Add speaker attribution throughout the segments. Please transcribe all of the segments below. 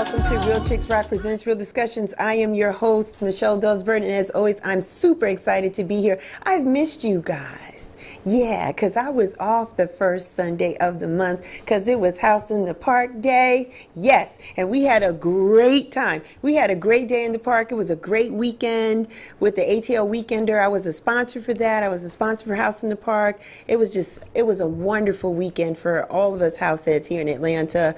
Speaker 1: welcome to Real Chicks Rock Presents Real Discussions. I am your host, Michelle Dosberg, and as always, I'm super excited to be here. I've missed you guys. Yeah, because I was off the first Sunday of the month because it was House in the Park Day. Yes, and we had a great time. We had a great day in the park. It was a great weekend with the ATL Weekender. I was a sponsor for that. I was a sponsor for House in the Park. It was a wonderful weekend for all of us house heads here in Atlanta.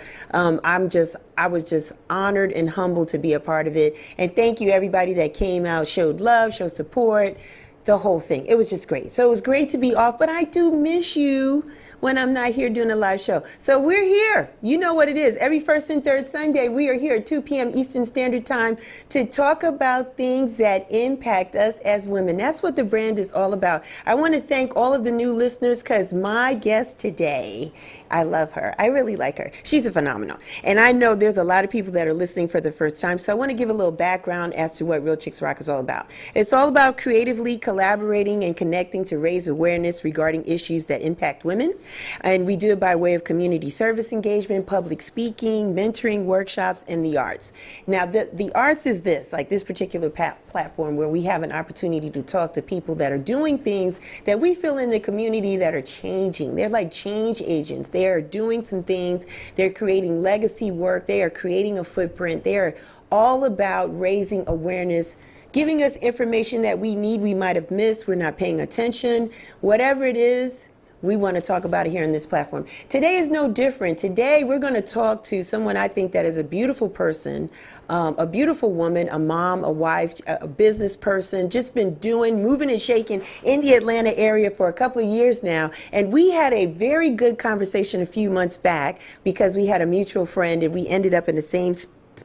Speaker 1: I was just honored and humbled to be a part of it. And thank you everybody that came out, showed love, showed support. The whole thing. It was just great. So it was great to be off, but I do miss you when I'm not here doing a live show. So we're here. You know what it is. Every first and third Sunday, we are here at 2 p.m. Eastern Standard Time to talk about things that impact us as women. That's what the brand is all about. I want to thank all of the new listeners because my guest today, I love her. I really like her. She's a phenomenal. And I know there's a lot of people that are listening for the first time. So I want to give a little background as to what Real Chicks Rock is all about. It's all about creatively collaborating and connecting to raise awareness regarding issues that impact women. And we do it by way of community service engagement, public speaking, mentoring, workshops, and the arts. Now, the arts is this particular platform where we have an opportunity to talk to people that are doing things that we feel in the community that are changing. They're like change agents. They are doing some things. They're creating legacy work. They are creating a footprint. They are all about raising awareness, giving us information that we need, we might have missed, we're not paying attention. Whatever it is, we want to talk about it here on this platform. Today is no different. Today we're going to talk to someone I think that is a beautiful person, a beautiful woman, a mom, a wife, a business person, just been moving and shaking in the Atlanta area for a couple of years now. And we had a very good conversation a few months back because we had a mutual friend and we ended up in the same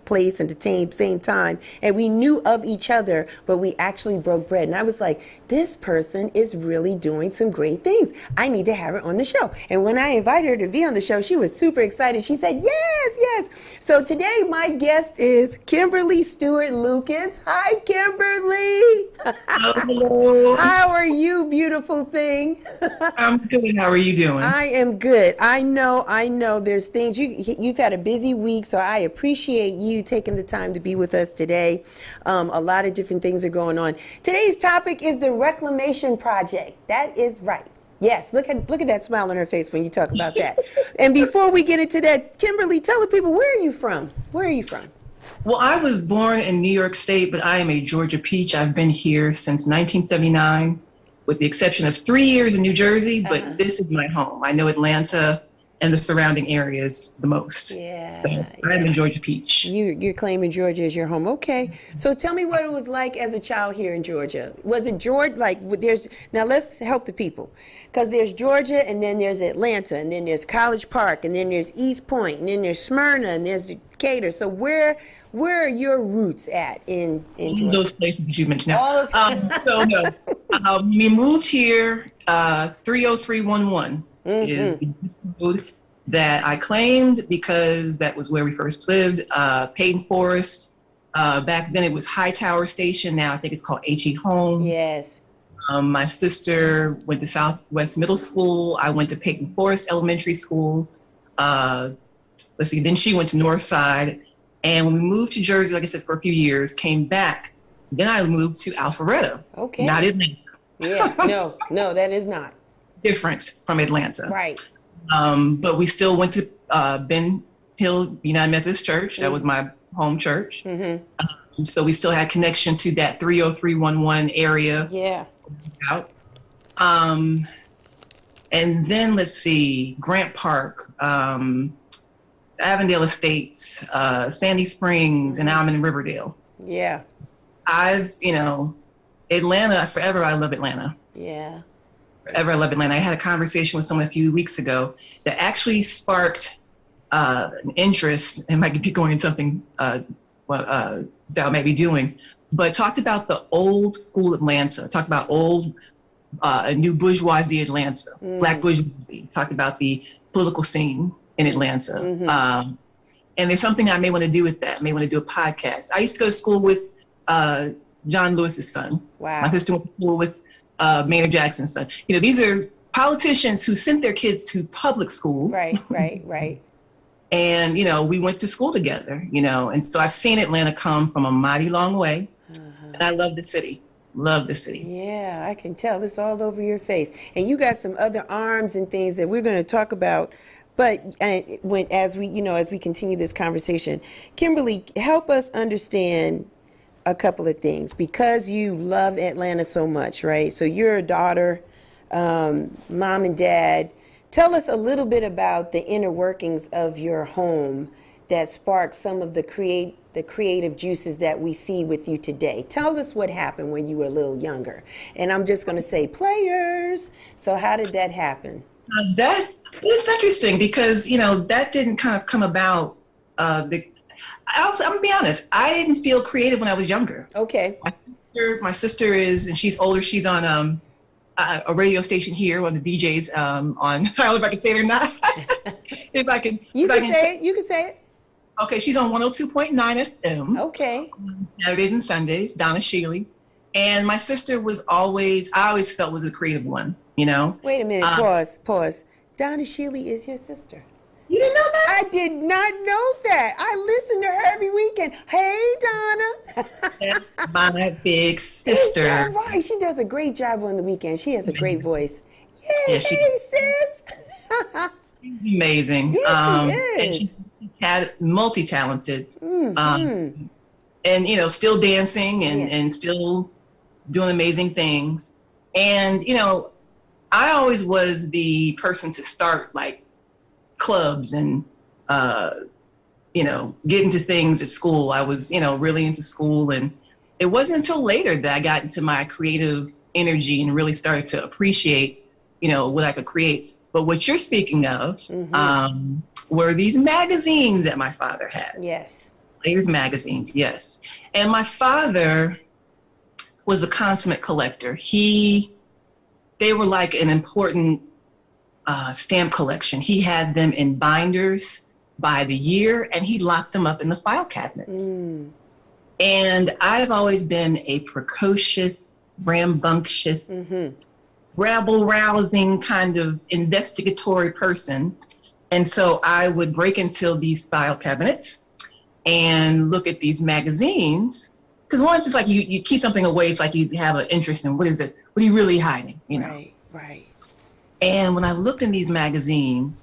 Speaker 1: place at the same time, and we knew of each other, but we actually broke bread. And I was like, this person is really doing some great things. I need to have her on the show. And when I invited her to be on the show, she was super excited. She said, yes. So today my guest is Kimberly Stewart Lucas. Hi, Kimberly.
Speaker 2: Hello.
Speaker 1: How are you, beautiful thing?
Speaker 2: I'm good. How are you doing?
Speaker 1: I am good. I know. There's things you've had a busy week, so I appreciate you taking the time to be with us today. A lot of different things are going on. Today's topic is the Reclamation Project. That is right. Yes, look at that smile on her face when you talk about that. And before we get into that, Kimberly, tell the people, where are you from?
Speaker 2: Well, I was born in New York State, but I am a Georgia peach. I've been here since 1979, with the exception of 3 years in New Jersey, but this is my home. I know Atlanta and the surrounding areas the most.
Speaker 1: Yeah.
Speaker 2: So I'm a Georgia peach.
Speaker 1: You're claiming Georgia as your home. Okay. So tell me what it was like as a child here in Georgia. Was it Georgia, now let's help the people. Because there's Georgia, and then there's Atlanta, and then there's College Park, and then there's East Point, and then there's Smyrna, and there's Decatur. So where are your roots at in Georgia?
Speaker 2: Those places that you mentioned. We moved here, 30311 is the road that I claimed because that was where we first lived. Peyton Forest, back then it was Hightower Station. Now I think it's called H.E. Holmes.
Speaker 1: Yes.
Speaker 2: My sister went to Southwest Middle School. I went to Peyton Forest Elementary School. Then she went to Northside. And when we moved to Jersey, like I said, for a few years, came back, then I moved to Alpharetta.
Speaker 1: Okay.
Speaker 2: Not Atlanta.
Speaker 1: Yeah, no, that is not.
Speaker 2: Different from Atlanta.
Speaker 1: Right.
Speaker 2: But we still went to Ben Hill United Methodist Church. That was my home church. Mm-hmm. So we still had connection to that 30311 area.
Speaker 1: Yeah.
Speaker 2: And then let's see, Grant Park, Avondale Estates, Sandy Springs, and now I'm in Riverdale.
Speaker 1: Yeah.
Speaker 2: Atlanta, forever I love Atlanta.
Speaker 1: Yeah.
Speaker 2: Forever I love Atlanta. I had a conversation with someone a few weeks ago that actually sparked an interest, and might be going into something that I may be doing, but talked about the old school Atlanta, talked about old new bourgeoisie Atlanta, Black bourgeoisie, talked about the political scene in Atlanta. Mm-hmm. And there's something I may want to do with that. I may want to do a podcast. I used to go to school with John Lewis's son.
Speaker 1: Wow.
Speaker 2: My sister went to school with Maynard Jackson's son. These are politicians who sent their kids to public school.
Speaker 1: Right.
Speaker 2: And, we went to school together, and so I've seen Atlanta come from a mighty long way. And I love the city. Love the city.
Speaker 1: Yeah, I can tell. It's all over your face. And you got some other arms and things that we're going to talk about. But as we continue this conversation, Kimberly, help us understand a couple of things, because you love Atlanta so much, right? So you're a daughter, mom and dad. Tell us a little bit about the inner workings of your home that sparked some of the creative juices that we see with you today. Tell us what happened when you were a little younger. And I'm just going to say players. So how did that happen?
Speaker 2: It's interesting because, that didn't kind of come about. I'm going to be honest. I didn't feel creative when I was younger.
Speaker 1: Okay.
Speaker 2: My sister is, and she's older. She's on a radio station here, one of the DJs on, I don't know if I can say it or not. If I can.
Speaker 1: You can say it.
Speaker 2: Okay, she's on 102.9 FM.
Speaker 1: Okay.
Speaker 2: Saturdays and Sundays, Donna Shealy. And my sister I always felt was a creative one,
Speaker 1: Wait a minute, pause. Donna Shealy is your sister.
Speaker 2: You didn't know that?
Speaker 1: I did not know that. I listen to her every weekend. Hey, Donna.
Speaker 2: That's my big sister.
Speaker 1: Is that right? She does a great job on the weekend. She has a great voice. Yay,
Speaker 2: Yeah,
Speaker 1: hey, sis.
Speaker 2: She's amazing.
Speaker 1: Yes, she is.
Speaker 2: And she's multi-talented. Mm-hmm. And, still dancing and still doing amazing things. And, I always was the person to start like clubs and, get into things at school. I was, really into school, and it wasn't until later that I got into my creative energy and really started to appreciate, what I could create. But what you're speaking of, were these magazines that my father had.
Speaker 1: Yes.
Speaker 2: Players magazines, yes. And my father was a consummate collector. They were like an important stamp collection. He had them in binders by the year, and he locked them up in the file cabinets. And I've always been a precocious, rambunctious, rabble-rousing kind of investigatory person. And so I would break into these file cabinets and look at these magazines. Because once it's like you keep something away, it's like you have an interest in what is it? What are you really hiding?
Speaker 1: Right.
Speaker 2: And when I looked in these magazines,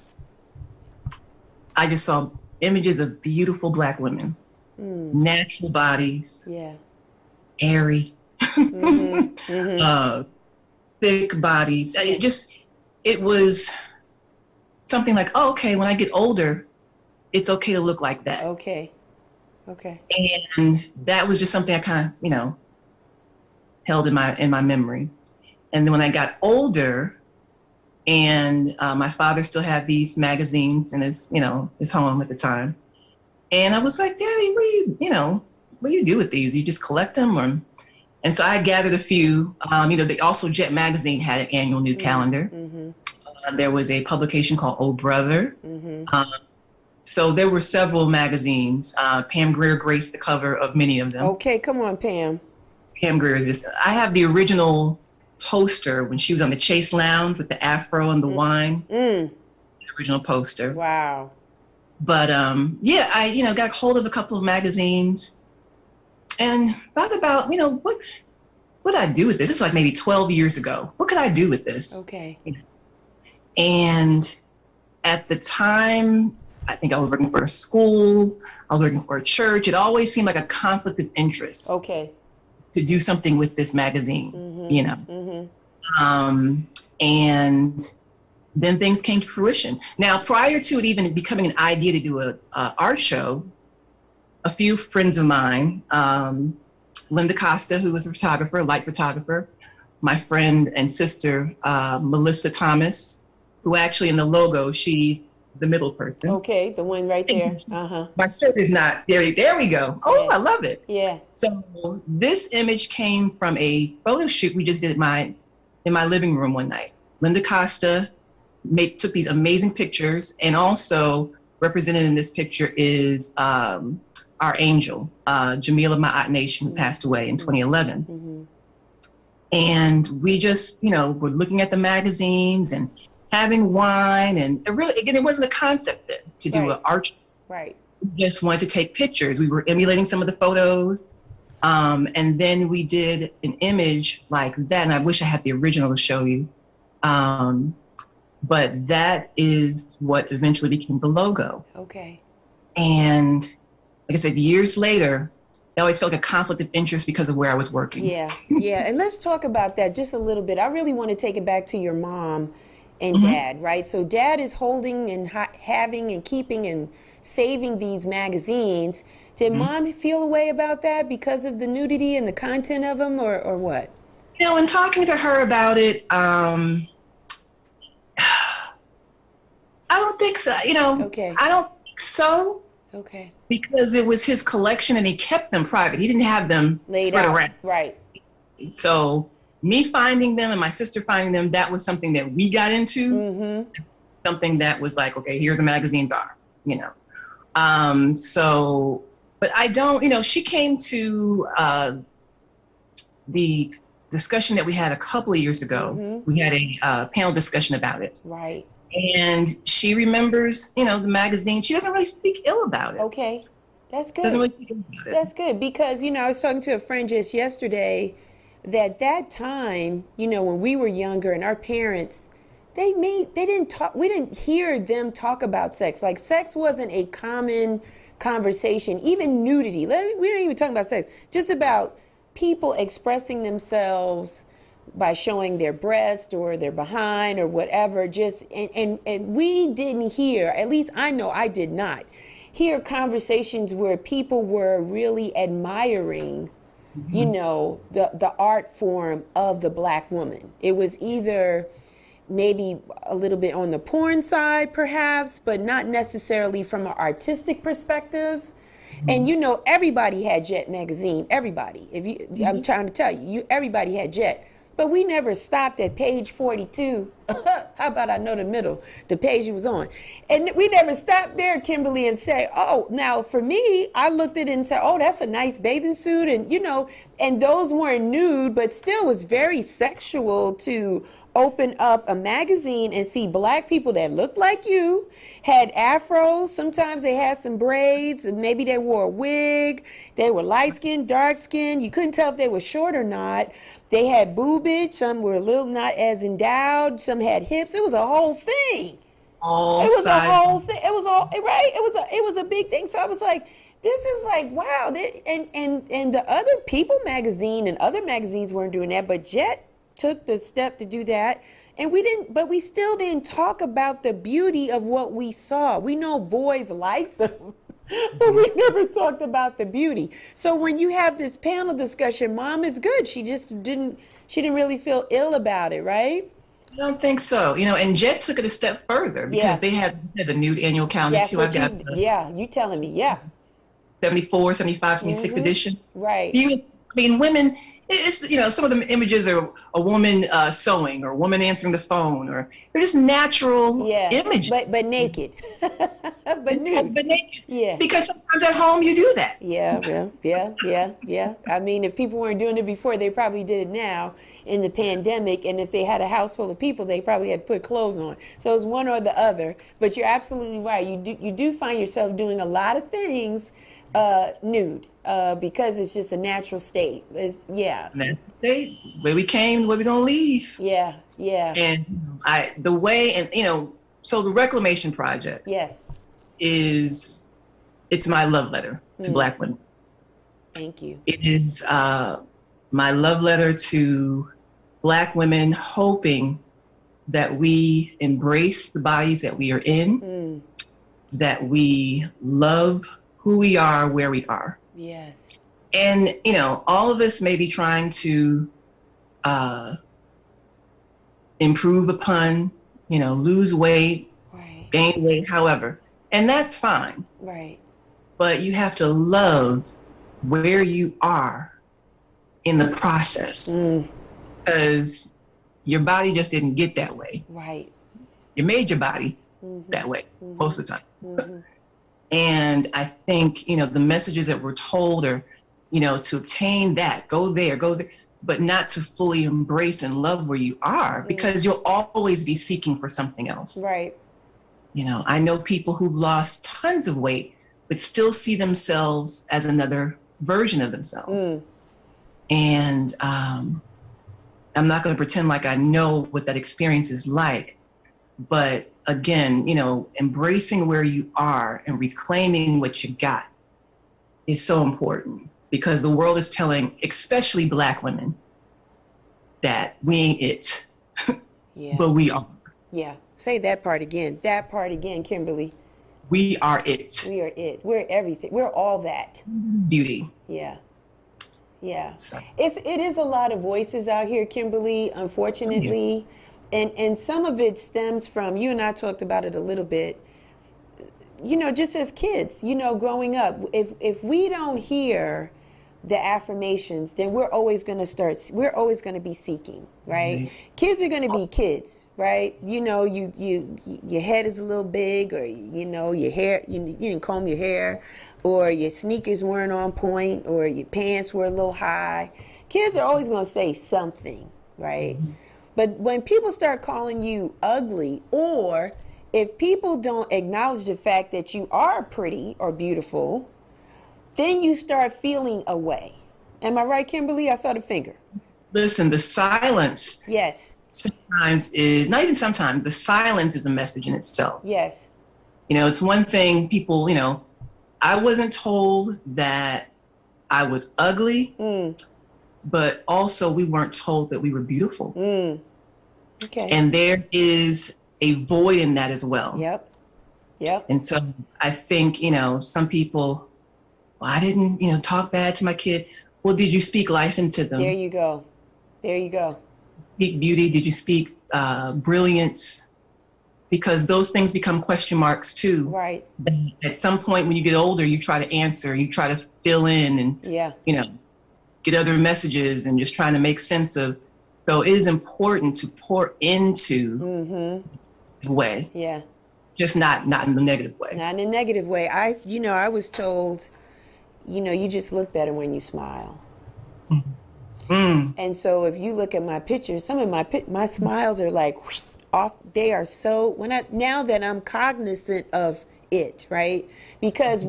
Speaker 2: I just saw images of beautiful Black women, natural bodies, airy, thick bodies. It was something like, oh, okay, when I get older, it's okay to look like that.
Speaker 1: Okay.
Speaker 2: And that was just something I kind of, held in my memory. And then when I got older, and my father still had these magazines in his home at the time, and I was like, Daddy, what do you do with these? You just collect them, or? And so I gathered a few. They also Jet Magazine had an annual new calendar. There was a publication called Oh Brother. So there were several magazines. Pam Grier graced the cover of many of them. Okay,
Speaker 1: come on, Pam.
Speaker 2: Pam Grier is I have the original poster when she was on the Chase Lounge with the afro and the wine. The original poster.
Speaker 1: Wow.
Speaker 2: But I got hold of a couple of magazines and thought about, what would I do with this? This is like maybe 12 years ago. What could I do with this?
Speaker 1: Okay.
Speaker 2: And at the time, I think I was working for a school, I was working for a church. It always seemed like a conflict of interest.
Speaker 1: Okay.
Speaker 2: To do something with this magazine, and then things came to fruition. Now, prior to it even becoming an idea to do a art show, a few friends of mine, Linda Costa, who was a photographer, light photographer, my friend and sister, Melissa Thomas, who actually in the logo, she's the middle person.
Speaker 1: Okay, the one right there.
Speaker 2: My shirt is not there. There we go. Oh, yeah. I love it.
Speaker 1: Yeah.
Speaker 2: So this image came from a photo shoot we just did in my living room one night. Linda Costa took these amazing pictures, and also represented in this picture is our angel, Jamila Ma'at Nation, who passed away in 2011. And we just, were looking at the magazines and having wine, and it really, again, it wasn't a concept then to do an art.
Speaker 1: Right.
Speaker 2: We just wanted to take pictures. We were emulating some of the photos. And then we did an image like that. And I wish I had the original to show you. But that is what eventually became the logo.
Speaker 1: Okay.
Speaker 2: And like I said, years later, I always felt a conflict of interest because of where I was working.
Speaker 1: Yeah, yeah. And let's talk about that just a little bit. I really want to take it back to your mom and dad, right? So dad is holding and having and keeping and saving these magazines. Did mom feel a way about that because of the nudity and the content of them, or what?
Speaker 2: You know, in talking to her about it, I don't think so. You know, I don't think so.
Speaker 1: Okay.
Speaker 2: Because it was his collection and he kept them private. He didn't have them
Speaker 1: laid
Speaker 2: spread
Speaker 1: out.
Speaker 2: Around.
Speaker 1: Right.
Speaker 2: So me finding them and my sister finding them, that was something that we got into. Something that was like, okay, here the magazines are, you know. So, but I don't, you know, she came to the discussion that we had a couple of years ago. We had a panel discussion about it.
Speaker 1: Right.
Speaker 2: And she remembers, you know, the magazine. She doesn't really speak ill about it.
Speaker 1: Okay, that's good.
Speaker 2: Doesn't really speak ill about it.
Speaker 1: That's good because, you know, I was talking to a friend just yesterday that time, you know, when we were younger and our parents, they didn't talk, we didn't hear them talk about sex. Like sex wasn't a common conversation, even nudity. We don't even talk about sex, just about people expressing themselves by showing their breast or their behind or whatever, just and we didn't hear, at least I know I did not hear conversations where people were really admiring, you know, the art form of the Black woman. It was either maybe a little bit on the porn side perhaps, but not necessarily from an artistic perspective. And you know, everybody had Jet magazine, everybody. If you I'm trying to tell you, everybody had Jet. But we never stopped at page 42. How about I know the middle, the page he was on. And we never stopped there, Kimberly, and say, oh, now for me, I looked at it and said, oh, that's a nice bathing suit. And, you know, and those weren't nude, but still was very sexual to open up a magazine and see Black people that looked like you, had afros, sometimes they had some braids, maybe they wore a wig, they were light-skinned, dark-skinned, you couldn't tell if they were short or not. They had boobage, some were a little not as endowed, some had hips. It was a whole thing. It was a whole thing. It was all right. It was a big thing. So I was like, this is like, wow. And the other People magazine and other magazines weren't doing that, but Jet took the step to do that. And we still didn't talk about the beauty of what we saw. We know boys like them. But we never talked about the beauty. So when you have this panel discussion, mom is good. She didn't really feel ill about it, right?
Speaker 2: I don't think so. You know, and Jet took it a step further because they had the nude annual calendar too.
Speaker 1: You telling me,
Speaker 2: 74, 75, 76 edition.
Speaker 1: Right.
Speaker 2: I mean, women, it's, you know, some of the images are a woman sewing or a woman answering the phone, or they're just natural images.
Speaker 1: But naked. But nude.
Speaker 2: But naked.
Speaker 1: Yeah.
Speaker 2: Because sometimes at home you do that.
Speaker 1: Yeah. I mean, if people weren't doing it before, they probably did it now in the pandemic. And if they had a house full of people, they probably had to put clothes on. So it's one or the other. But you're absolutely right. You do find yourself doing a lot of things nude. Because it's just a natural state.
Speaker 2: Natural state, where we came, where we gonna leave.
Speaker 1: Yeah.
Speaker 2: And so the Reclamation Project.
Speaker 1: Yes.
Speaker 2: It's my love letter to Black women.
Speaker 1: Thank you.
Speaker 2: It is my love letter to Black women, hoping that we embrace the bodies that we are in, that we love who we are, where we are.
Speaker 1: Yes.
Speaker 2: And, you know, all of us may be trying to improve upon, you know, lose weight, gain weight, however, and that's fine.
Speaker 1: Right.
Speaker 2: But you have to love where you are in the process, because your body just didn't get that way.
Speaker 1: Right.
Speaker 2: You made your body that way most of the time. And I think, you know, the messages that we're told are, you know, to obtain that, go there. but not to fully embrace and love where you are, because you'll always be seeking for something else.
Speaker 1: Right.
Speaker 2: You know, I know people who've lost tons of weight, but still see themselves as another version of themselves. And I'm not going to pretend like I know what that experience is like. But again, you know, embracing where you are and reclaiming what you got is so important, because the world is telling, especially Black women, that we ain't it, but we are.
Speaker 1: Yeah. Say that part again. That part again, Kimberly.
Speaker 2: We are it.
Speaker 1: We are it. We're everything. We're all that.
Speaker 2: Beauty.
Speaker 1: Yeah. Yeah.
Speaker 2: So.
Speaker 1: It is a lot of voices out here, Kimberly, unfortunately. And some of it stems from, you and I talked about it a little bit, you know, just as kids, you know, growing up, if we don't hear the affirmations, then we're always going to be seeking, right? Mm-hmm. Kids are going to be kids, right? You know, your head is a little big, or, you know, your hair, you didn't comb your hair, or your sneakers weren't on point, or your pants were a little high. Kids are always going to say something, right? Mm-hmm. But when people start calling you ugly, or if people don't acknowledge the fact that you are pretty or beautiful, then you start feeling away. Am I right, Kimberly? I saw the finger.
Speaker 2: Listen, the silence.
Speaker 1: Yes.
Speaker 2: Sometimes is, not even sometimes, the silence is a message in itself.
Speaker 1: Yes.
Speaker 2: You know, it's one thing people, you know, I wasn't told that I was ugly, but also we weren't told that we were beautiful.
Speaker 1: Okay.
Speaker 2: And there is a void in that as well.
Speaker 1: Yep. Yep.
Speaker 2: And so I think, you know, some people, well, I didn't, you know, talk bad to my kid. Well, did you speak life into them?
Speaker 1: There you go. There you go.
Speaker 2: Speak beauty? Did you speak brilliance? Because those things become question marks too.
Speaker 1: Right.
Speaker 2: At some point when you get older, you try to answer, you try to fill in and, you know, get other messages and just trying to make sense of. So it is important to pour into the way. Yeah. Just not in the negative way.
Speaker 1: Not in a negative way. I was told, you know, you just look better when you smile. And so if you look at my pictures, some of my smiles are like whoosh, off. They are so, now that I'm cognizant of it, right? Because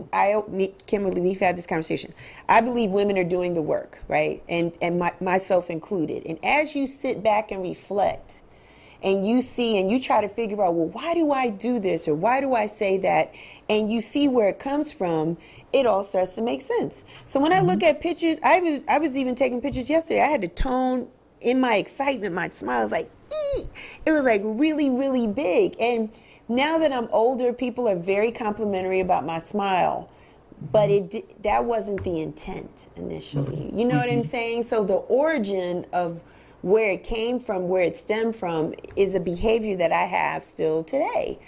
Speaker 1: Kimberly, we've had this conversation. I believe women are doing the work, right? And myself included. And as you sit back and reflect, and you see and you try to figure out, well, why do I do this, or why do I say that? And you see where it comes from, it all starts to make sense. So when I look at pictures, I was even taking pictures yesterday. I had to tone in my excitement. My smile was like, ee! It was like really, really big. And now that I'm older, people are very complimentary about my smile, but that wasn't the intent initially. You know what I'm saying? So the origin of where it came from, where it stemmed from, is a behavior that I have still today.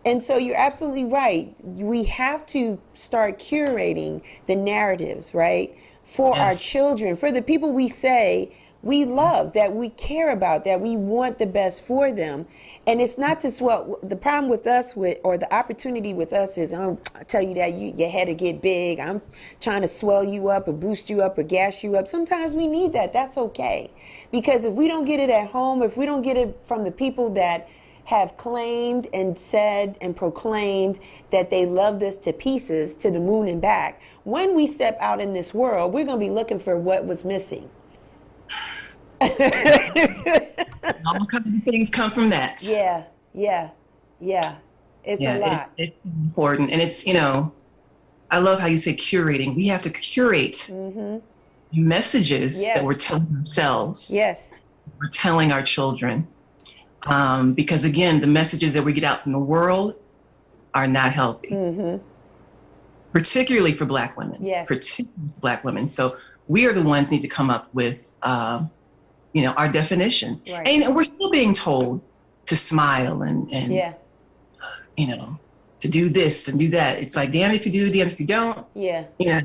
Speaker 1: And so you're absolutely right. We have to start curating the narratives, right? For our children, for the people we say we love, that we care about, that we want the best for them. And it's not to swell. The problem with us, or the opportunity with us is, I'll tell you that your head will get big. I'm trying to swell you up or boost you up or gas you up. Sometimes we need that. That's okay. Because if we don't get it at home, if we don't get it from the people that have claimed and said and proclaimed that they loved us to pieces, to the moon and back, when we step out in this world, we're going to be looking for what was missing.
Speaker 2: All kinds of things come from that.
Speaker 1: Yeah. It's a lot.
Speaker 2: It's important. And it's, you know, I love how you say curating. We have to curate messages that we're telling ourselves.
Speaker 1: Yes.
Speaker 2: We're telling our children. Because again, the messages that we get out in the world are not healthy. Particularly for Black women.
Speaker 1: Yes.
Speaker 2: Particularly Black women. So we are the ones who need to come up with you know, our definitions. Right. And we're still being told to smile and you know, to do this and do that. It's like, damn if you do, damn if you don't. Yeah. You know,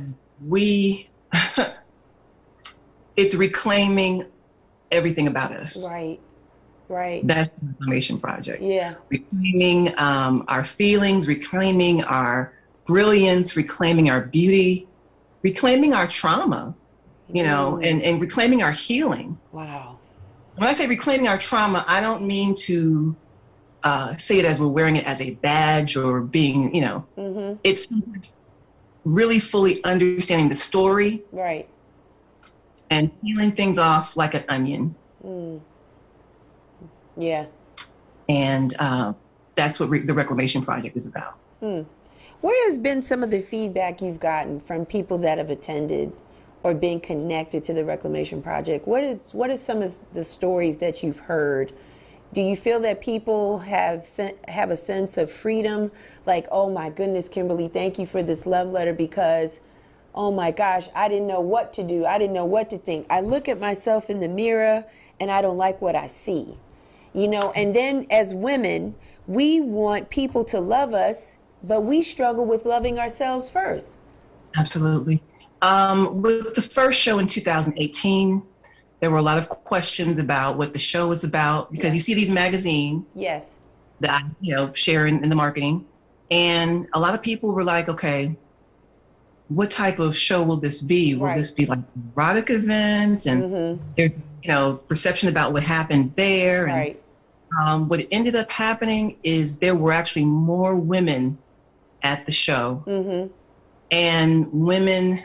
Speaker 2: it's reclaiming everything about us.
Speaker 1: Right.
Speaker 2: That's the Reclamation Project.
Speaker 1: Yeah.
Speaker 2: Reclaiming our feelings, reclaiming our brilliance, reclaiming our beauty, reclaiming our trauma. you know, and reclaiming our healing.
Speaker 1: Wow.
Speaker 2: When I say reclaiming our trauma, I don't mean to say it as we're wearing it as a badge or being, you know, it's really fully understanding the story.
Speaker 1: Right.
Speaker 2: And peeling things off like an onion.
Speaker 1: Yeah.
Speaker 2: And that's what the Reclamation Project is about.
Speaker 1: What has been some of the feedback you've gotten from people that have attended or been connected to the Reclamation Project? What are some of the stories that you've heard? Do you feel that people have a sense of freedom? Like, oh my goodness, Kimberly, thank you for this love letter, because oh my gosh, I didn't know what to do. I didn't know what to think. I look at myself in the mirror and I don't like what I see. You know, and then as women, we want people to love us, but we struggle with loving ourselves first.
Speaker 2: Absolutely. With the first show in 2018, there were a lot of questions about what the show was about, because you see these magazines
Speaker 1: Yes.
Speaker 2: that I, you know, share in the marketing. And a lot of people were like, okay, what type of show will this be? Will this be like an erotic event? And there's, you know, perception about what happens there.
Speaker 1: Right.
Speaker 2: And what ended up happening is there were actually more women at the show. And women,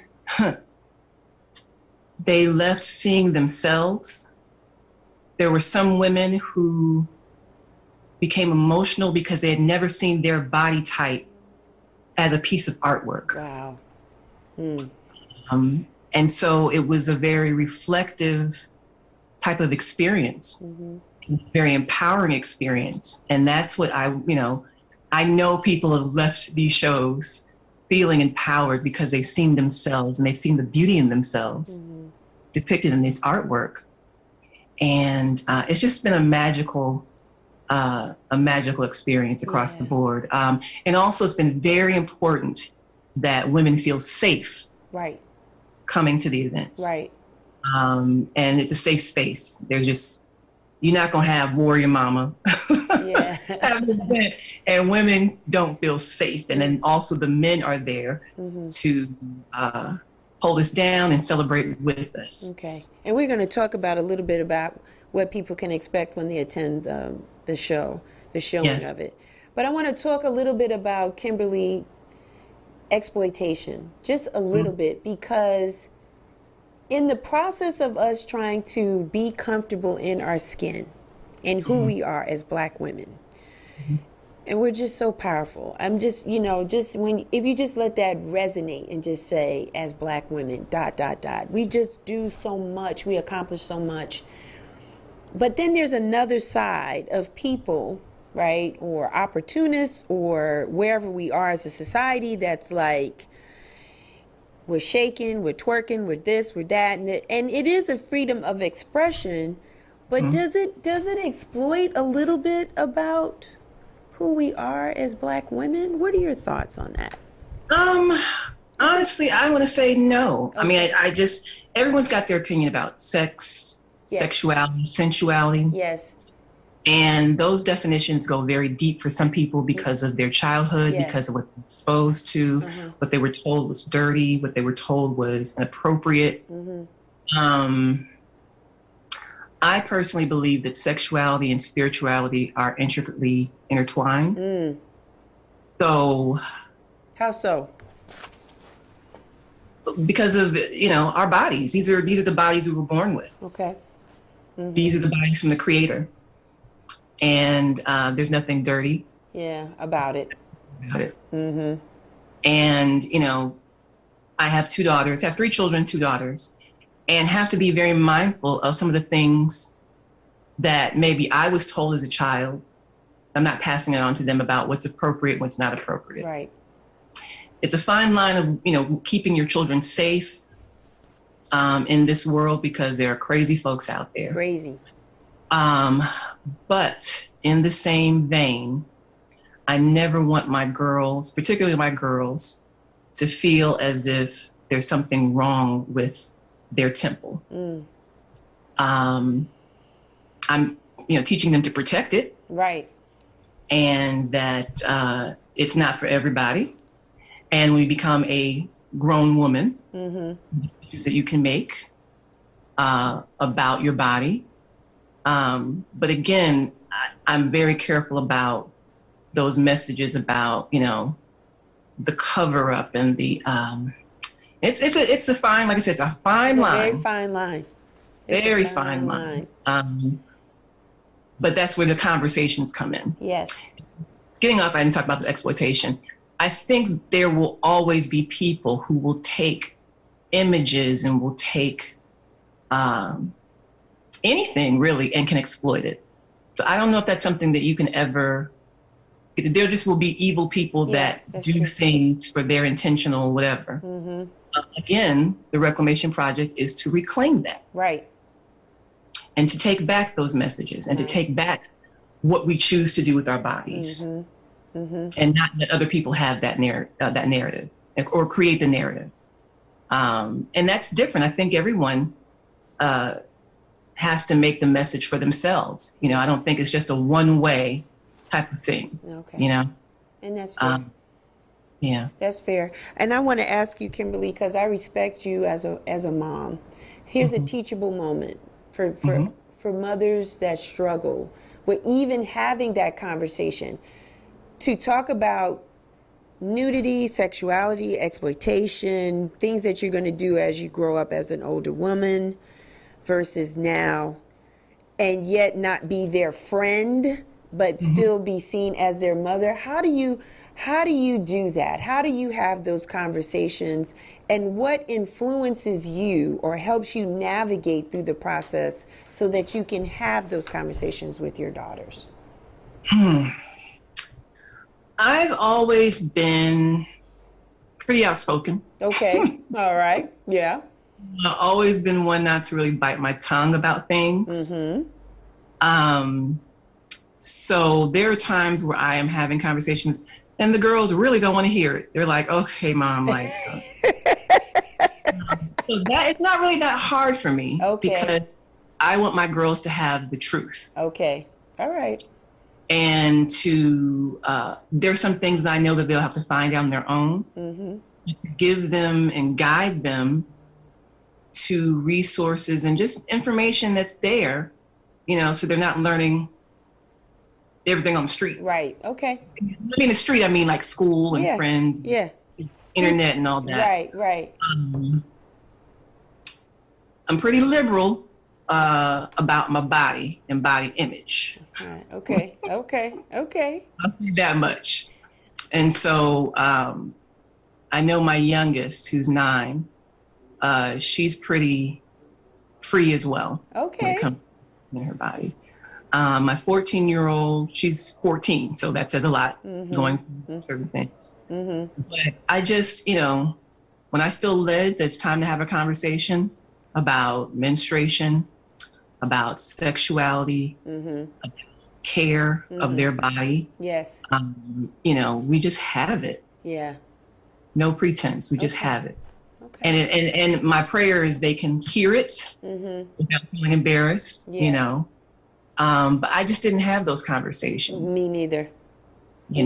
Speaker 2: they left seeing themselves. There were some women who became emotional because they had never seen their body type as a piece of artwork.
Speaker 1: Wow.
Speaker 2: And so it was a very reflective type of experience, very empowering experience. And that's what I know people have left these shows feeling empowered because they've seen themselves and they've seen the beauty in themselves depicted in this artwork. And it's just been a magical experience across the board. And also it's been very important that women feel safe coming to the events.
Speaker 1: Right.
Speaker 2: And it's a safe space. You're not going to have warrior mama have an event and women don't feel safe. And then also the men are there to hold us down and celebrate with us.
Speaker 1: Okay. And we're going to talk about a little bit about what people can expect when they attend the show, the showing of it. But I want to talk a little bit about, Kimberly, exploitation, just a little bit, because in the process of us trying to be comfortable in our skin and who we are as Black women, and we're just so powerful. I'm just, if you just let that resonate and just say, as Black women, ... We just do so much. We accomplish so much. But then there's another side of people, right, or opportunists, or wherever we are as a society, that's like, we're shaking, we're twerking, we're this, we're that, and it is a freedom of expression, but does it exploit a little bit about who we are as Black women? What are your thoughts on that?
Speaker 2: Honestly, I want to say no. Okay. I mean, I just, everyone's got their opinion about sex, sexuality, sensuality.
Speaker 1: Yes.
Speaker 2: And those definitions go very deep for some people because of their childhood, because of what they were exposed to, what they were told was dirty, what they were told was inappropriate. I personally believe that sexuality and spirituality are intricately intertwined. So.
Speaker 1: How so?
Speaker 2: Because of, our bodies. These are the bodies we were born with.
Speaker 1: Okay.
Speaker 2: These are the bodies from the Creator. And there's nothing dirty
Speaker 1: about it.
Speaker 2: And I have 2 daughters, have 3 children, 2 daughters, and have to be very mindful of some of the things that maybe I was told as a child. I'm not passing it on to them about what's appropriate, what's not appropriate.
Speaker 1: Right. It's
Speaker 2: a fine line of keeping your children safe in this world, because there are crazy folks out there.
Speaker 1: Crazy.
Speaker 2: But in the same vein, I never want my girls, particularly my girls, to feel as if there's something wrong with their temple. I'm, teaching them to protect it.
Speaker 1: Right.
Speaker 2: And that it's not for everybody. And we become a grown woman, decisions that you can make about your body. But again, I'm very careful about those messages about, the cover up and the, it's a fine, like I said, it's a fine line.
Speaker 1: Very fine line.
Speaker 2: Very fine line. But that's where the conversations come in.
Speaker 1: Yes.
Speaker 2: Getting off, I didn't talk about the exploitation. I think there will always be people who will take images and will take anything really and can exploit it. So I don't know if that's something that you can ever, there just will be evil people that do things for their intentional whatever. Again, the Reclamation Project is to reclaim that.
Speaker 1: Right.
Speaker 2: And to take back those messages and to take back what we choose to do with our bodies and not let other people have that narrative or create the narrative. And that's different. I think everyone has to make the message for themselves. I don't think it's just a one-way type of thing.
Speaker 1: Okay. And that's fair.
Speaker 2: Yeah.
Speaker 1: That's fair. And I want to ask you, Kimberly, because I respect you as a mom. Here's a teachable moment for mothers that struggle with even having that conversation, to talk about nudity, sexuality, exploitation, things that you're going to do as you grow up as an older woman versus now, and yet not be their friend, but still be seen as their mother. How do you do that? How do you have those conversations, and what influences you or helps you navigate through the process so that you can have those conversations with your daughters?
Speaker 2: I've always been pretty outspoken.
Speaker 1: Okay. All right. Yeah.
Speaker 2: I've always been one not to really bite my tongue about things. So there are times where I am having conversations and the girls really don't want to hear it. They're like, okay, mom, like, so that it's not really that hard for me because I want my girls to have the truth.
Speaker 1: Okay. All right.
Speaker 2: And there's some things that I know that they'll have to find out on their own. To give them and guide them to resources and just information that's there, so they're not learning everything on the street.
Speaker 1: Right. Okay.
Speaker 2: I mean the street, I mean like school and friends, internet and all that.
Speaker 1: Right.
Speaker 2: I'm pretty liberal about my body and body image.
Speaker 1: Okay. I'll
Speaker 2: say that much. And so I know my youngest, who's 9, she's pretty free as well.
Speaker 1: Okay.
Speaker 2: When it comes to her body. My 14-year-old, she's 14, so that says a lot, going through certain things. But I just, when I feel led that it's time to have a conversation about menstruation, about sexuality, about care of their body.
Speaker 1: Yes.
Speaker 2: We just have it.
Speaker 1: Yeah.
Speaker 2: No pretense. We just have it.
Speaker 1: Okay.
Speaker 2: And my prayer is they can hear it without feeling embarrassed, but I just didn't have those conversations.
Speaker 1: Me neither.
Speaker 2: Me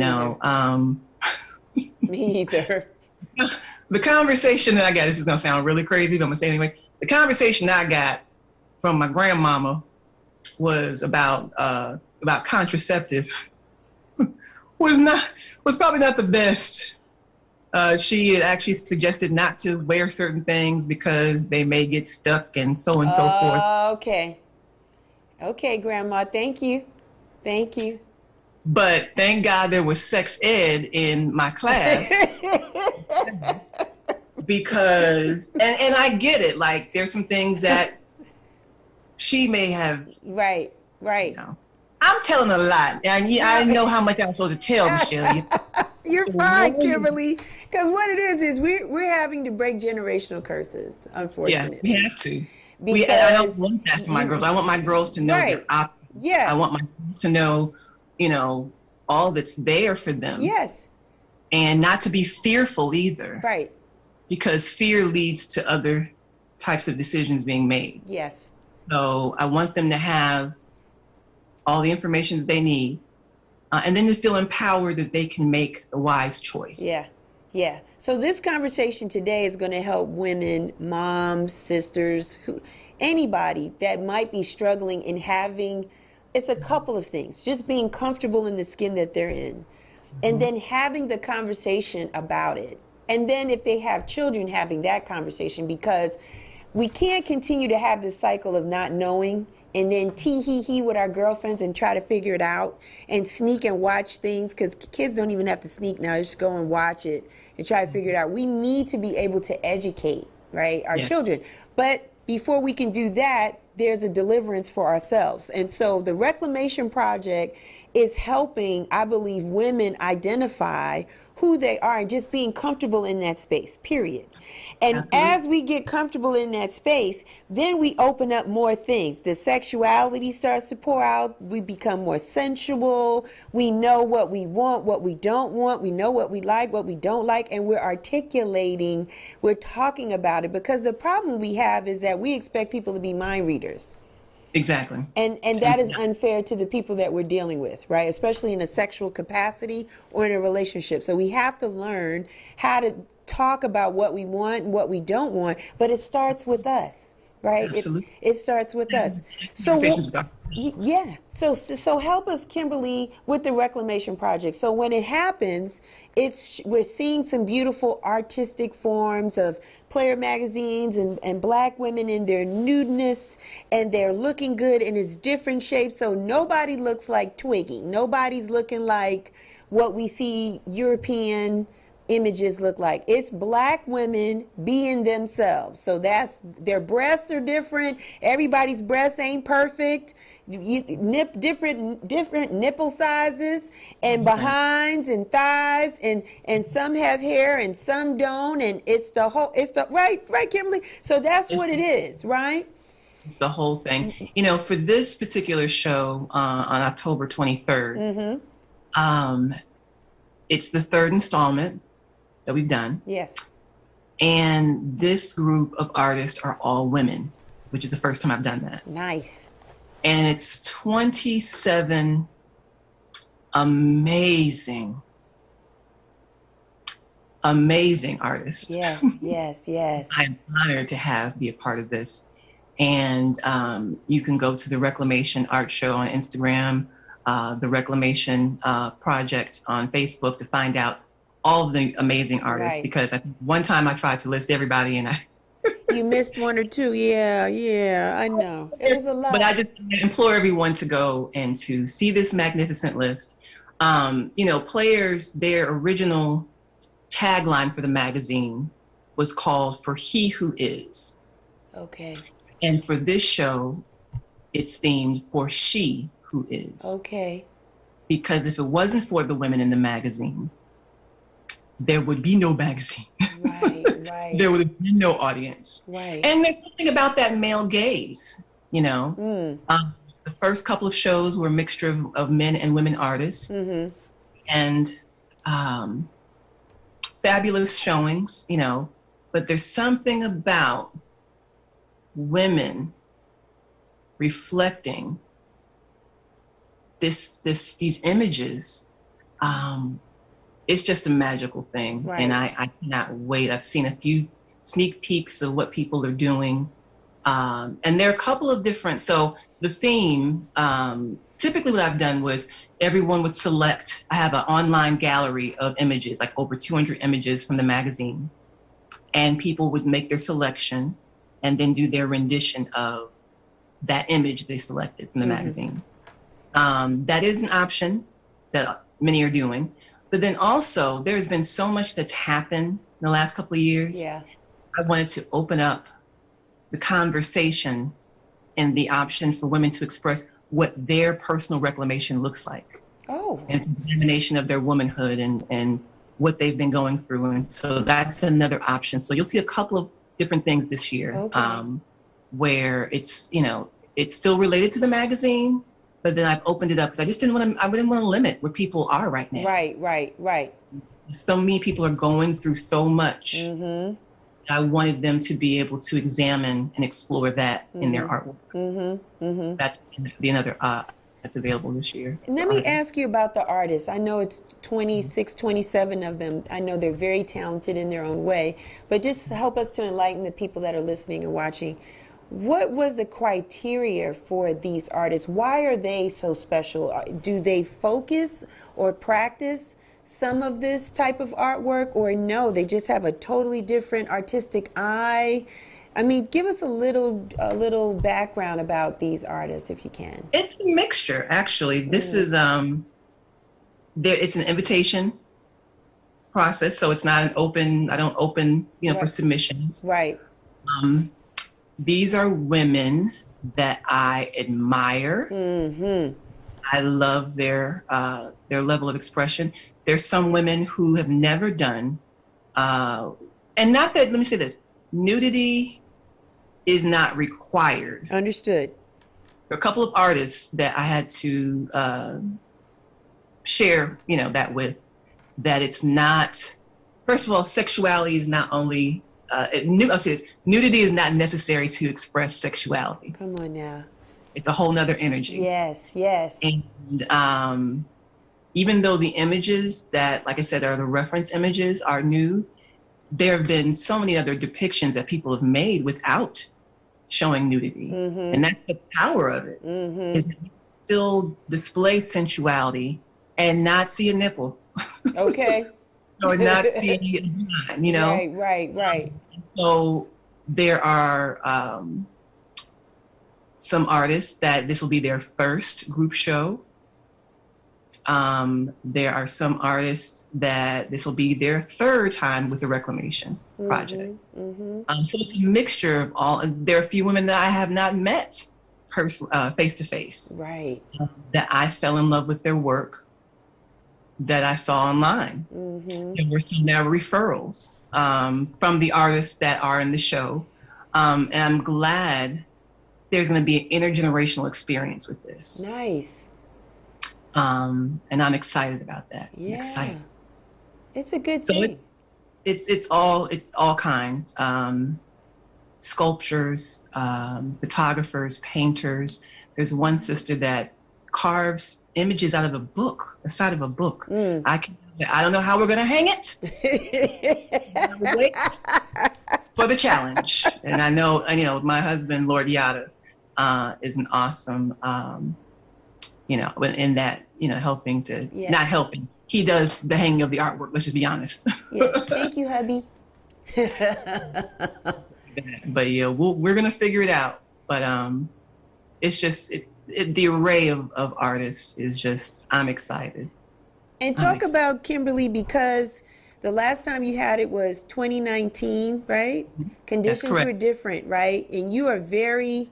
Speaker 1: neither.
Speaker 2: The conversation that I got, this is going to sound really crazy, but I'm going to say it anyway. The conversation I got from my grandmama was about contraceptive. was probably not the best. She had actually suggested not to wear certain things because they may get stuck and so forth.
Speaker 1: Okay, Grandma. Thank you.
Speaker 2: But thank God there was sex ed in my class. Because, and I get it, like there's some things that she may have.
Speaker 1: Right.
Speaker 2: I'm telling a lot. And I know how much I'm supposed to tell, Michelle.
Speaker 1: You're fine, Kimberly. Because what it is we're having to break generational curses, unfortunately.
Speaker 2: Yeah, we have to. I don't want that for my girls. I want my girls to know their options.
Speaker 1: Yeah.
Speaker 2: I want my girls to know, all that's there for them.
Speaker 1: Yes.
Speaker 2: And not to be fearful either.
Speaker 1: Right.
Speaker 2: Because fear leads to other types of decisions being made.
Speaker 1: Yes.
Speaker 2: So I want them to have all the information that they need, and then to feel empowered that they can make a wise choice.
Speaker 1: Yeah. Yeah. So this conversation today is going to help women, moms, sisters, anybody that might be struggling in having, it's a couple of things. Just being comfortable in the skin that they're in, and then having the conversation about it. And then if they have children, having that conversation, because we can't continue to have this cycle of not knowing and then tee-hee-hee with our girlfriends and try to figure it out and sneak and watch things, because kids don't even have to sneak now. Just go and watch it and try to figure it out. We need to be able to educate, right, our children. But before we can do that, there's a deliverance for ourselves. And so the Reclamation Project is helping, I believe, women identify who they are and just being comfortable in that space, period. And as we get comfortable in that space, then we open up more things. The sexuality starts to pour out. We become more sensual. We know what we want, what we don't want. We know what we like, what we don't like. And we're articulating, we're talking about it. Because the problem we have is that we expect people to be mind readers.
Speaker 2: Exactly.
Speaker 1: And that is unfair to the people that we're dealing with, right? Especially in a sexual capacity or in a relationship. So we have to learn how to talk about what we want and what we don't want, but it starts with us, right?
Speaker 2: Absolutely.
Speaker 1: It starts with us. So yeah. So help us, Kimberly, with the Reclamation Project. So when it happens, we're seeing some beautiful artistic forms of player magazines and black women in their nudeness, and they're looking good in its different shapes. So nobody looks like Twiggy. Nobody's looking like what we see European images look like. It's black women being themselves. So that's, their breasts are different. Everybody's breasts ain't perfect. Different nipple sizes and behinds and thighs, and some have hair and some don't, and it's the right, Kimberly. So that's what it is, right?
Speaker 2: The whole thing. You know, for this particular show on October 23rd, it's the third installment that we've done.
Speaker 1: Yes.
Speaker 2: And this group of artists are all women, which is the first time I've done that.
Speaker 1: Nice.
Speaker 2: And it's 27 amazing artists.
Speaker 1: Yes.
Speaker 2: I'm honored to be a part of this. And you can go to the Reclamation Art Show on Instagram, the Reclamation Project on Facebook to find out all of the amazing artists, because one time I tried to list everybody and
Speaker 1: you missed one or two. Yeah, I know. It was a lot.
Speaker 2: But I just implore everyone to go and to see this magnificent list. You know, Players, their original tagline for the magazine was called "For He Who Is."
Speaker 1: Okay.
Speaker 2: And for this show, it's themed "For She Who Is."
Speaker 1: Okay.
Speaker 2: Because if it wasn't for the women in the magazine, there would be no magazine. Right. There would have been no audience.
Speaker 1: Right.
Speaker 2: And there's something about that male gaze, you know. The first couple of shows were a mixture of men and women artists. And fabulous showings, you know. But there's something about women reflecting these images. It's just a magical thing. And I cannot wait. I've seen a few sneak peeks of what people are doing. And there are a couple of different, so the theme, typically what I've done was everyone would select, I have an online gallery of images, like over 200 images from the magazine. And people would make their selection and then do their rendition of that image they selected from the magazine. That is an option that many are doing. But then also, there's been so much that's happened in the last couple of years.
Speaker 1: Yeah.
Speaker 2: I wanted to open up the conversation and the option for women to express what their personal reclamation looks like.
Speaker 1: Oh.
Speaker 2: And it's an examination of their womanhood and what they've been going through. And so that's another option. So you'll see a couple of different things this year, where it's, you know, it's still related to the magazine, but then I've opened it up because I didn't want to limit where people are right now.
Speaker 1: Right.
Speaker 2: So many people are going through so much. I wanted them to be able to examine and explore that in their artwork. That's the other that's available this year.
Speaker 1: Let me ask you about the artists. I know it's 26, 27 of them. I know they're very talented in their own way, but just help us to enlighten the people that are listening and watching. What was the criteria for these artists? Why are they so special? Do they focus or practice some of this type of artwork, or no, they just have a totally different artistic eye? I mean, give us a little background about these artists, if you can.
Speaker 2: It's a mixture, actually. This is it's an invitation process, so it's not an open. I don't open, for submissions.
Speaker 1: Right.
Speaker 2: These are women that I admire. Mm-hmm. I love their level of expression. There's some women who have never done, and not that. Let me say this: nudity is not required.
Speaker 1: Understood.
Speaker 2: There are a couple of artists that I had to share, that with, that it's not, first of all, sexuality is not only, I'll say this, nudity is not necessary to express sexuality.
Speaker 1: Come on now.
Speaker 2: It's a whole nother energy.
Speaker 1: Yes, yes.
Speaker 2: And even though the images that, like I said, are the reference images are nude, there have been so many other depictions that people have made without showing nudity. Mm-hmm. And that's the power of it, is that you still display sensuality and not see a nipple.
Speaker 1: Okay.
Speaker 2: Or not see a vagina,
Speaker 1: Right.
Speaker 2: So there are some artists that this will be their first group show. There are some artists that this will be their third time with the Reclamation project. So it's a mixture of all. There are a few women that I have not met face to face.
Speaker 1: Right.
Speaker 2: That I fell in love with their work that I saw online. There were some now referrals from the artists that are in the show. And I'm glad there's going to be an intergenerational experience with this.
Speaker 1: Nice.
Speaker 2: And I'm excited about that.
Speaker 1: Yeah.
Speaker 2: I'm excited.
Speaker 1: It's a good
Speaker 2: so
Speaker 1: thing.
Speaker 2: It's all kinds. Sculptures, photographers, painters. There's one sister that carves images out of a book, the side of a book. I don't know how we're gonna hang it. Wait for the challenge. And I know, my husband, Lord Yada, is an awesome, in that, helping to, not helping. He does the hanging of the artwork, let's just be honest.
Speaker 1: Yes, thank you, hubby.
Speaker 2: But we're gonna figure it out. But it's just, the array of artists is just, I'm excited.
Speaker 1: And talk about Kimberly, because the last time you had it was 2019, right? Conditions were different, right? And you are very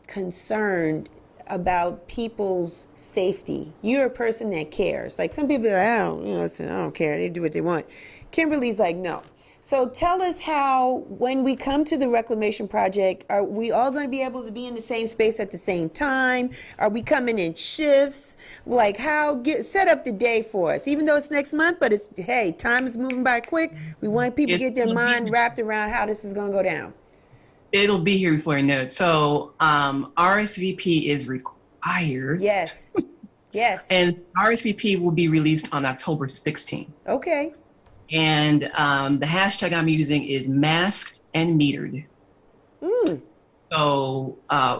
Speaker 1: concerned about people's safety. You're a person that cares. Like some people are like, I don't care. They do what they want. Kimberly's like, no. So tell us how, when we come to the Reclamation Project, are we all going to be able to be in the same space at the same time? Are we coming in shifts? Like set up the day for us, even though it's next month, but time is moving by quick. We want people to get their mind wrapped around how this is going to go down.
Speaker 2: It'll be here before you know it. So RSVP is required.
Speaker 1: Yes. Yes.
Speaker 2: And RSVP will be released on October 16th.
Speaker 1: Okay.
Speaker 2: And the hashtag I'm using is masked and metered. So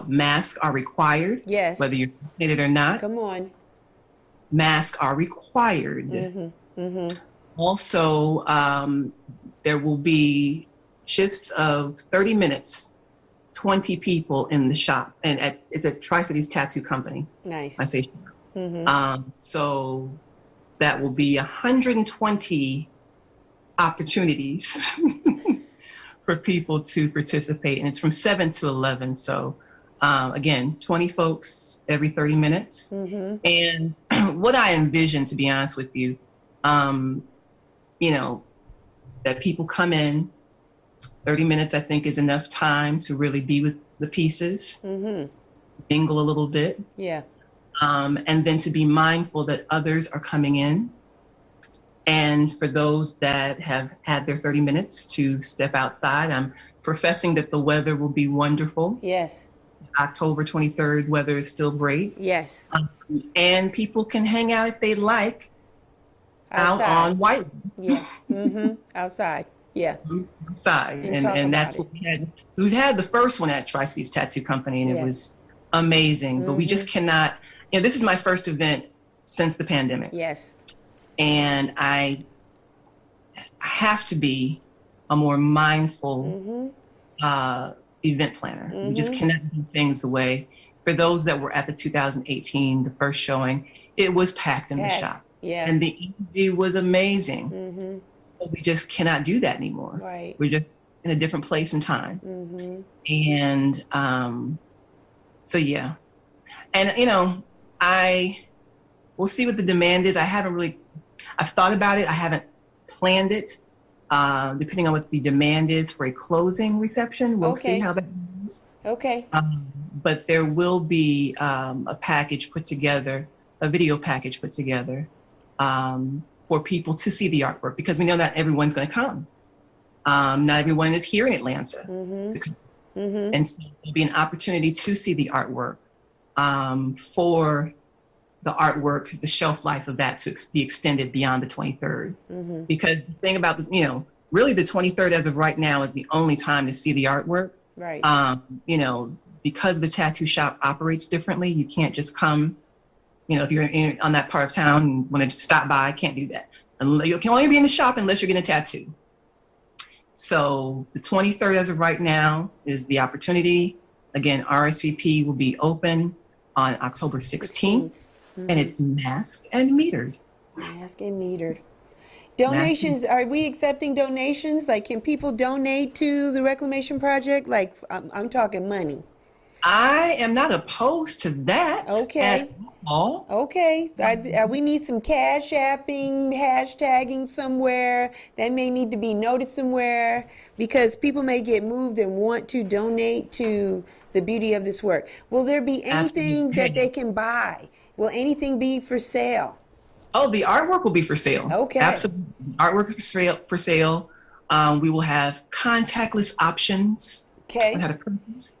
Speaker 2: masks are required. Yes. Whether you're vaccinated or not.
Speaker 1: Come on.
Speaker 2: Masks are required. Also, there will be shifts of 30 minutes, 20 people in the shop. And it's a Tri-Cities Tattoo Company.
Speaker 1: Nice.
Speaker 2: I say so that will be 120 opportunities for people to participate, and it's from 7 to 11. So again, 20 folks every 30 minutes. And what I envision, to be honest with you, that people come in, 30 minutes I think is enough time to really be with the pieces, mingle a little bit.
Speaker 1: Yeah.
Speaker 2: And then to be mindful that others are coming in. And for those that have had their 30 minutes to step outside, I'm professing that the weather will be wonderful.
Speaker 1: Yes.
Speaker 2: October 23rd, weather is still great.
Speaker 1: Yes.
Speaker 2: And people can hang out if they like out
Speaker 1: Outside.
Speaker 2: on White
Speaker 1: Yeah. Outside. Yeah.
Speaker 2: side.
Speaker 1: And talk
Speaker 2: And
Speaker 1: about
Speaker 2: that's
Speaker 1: it.
Speaker 2: what we had. We've had the first one at Tri-Cities Tattoo Company, and it
Speaker 1: Yes.
Speaker 2: was amazing. But we just cannot, this is my first event since the pandemic.
Speaker 1: Yes.
Speaker 2: And I have to be a more mindful event planner. We just cannot do things the way. For those that were at the 2018, the first showing, it was packed in the shop.
Speaker 1: Yeah.
Speaker 2: And the energy was amazing. But we just cannot do that anymore.
Speaker 1: Right.
Speaker 2: We're just in a different place and time. And so, yeah. And, we'll see what the demand is. I've thought about it. I haven't planned it. Depending on what the demand is for a closing reception, we'll see how that goes.
Speaker 1: Okay.
Speaker 2: But there will be a package put together, a video package put together for people to see the artwork, because we know not everyone's going to come. Not everyone is here in Atlanta. And so there'll be an opportunity to see the artwork for the artwork, the shelf life of that to be extended beyond the 23rd. Because the thing about, really the 23rd as of right now is the only time to see the artwork.
Speaker 1: Right.
Speaker 2: Because the tattoo shop operates differently, you can't just come, if you're on that part of town and want to stop by, can't do that. And you can only be in the shop unless you're getting a tattoo. So the 23rd as of right now is the opportunity. Again, RSVP will be open on October 16th. And it's masked and metered.
Speaker 1: Masked and metered. Donations, are we accepting donations? Like, can people donate to the Reclamation Project? Like, I'm talking money.
Speaker 2: I am not opposed to that.
Speaker 1: Okay.
Speaker 2: At all.
Speaker 1: Okay. We need some cash apping, hashtagging somewhere. That may need to be noted somewhere, because people may get moved and want to donate to the beauty of this work. Will there be anything that they can buy? Will anything be for sale?
Speaker 2: Oh, the artwork will be for sale.
Speaker 1: Okay.
Speaker 2: Absolutely. Artwork is for sale. We will have contactless options.
Speaker 1: Okay.
Speaker 2: On how to purchase.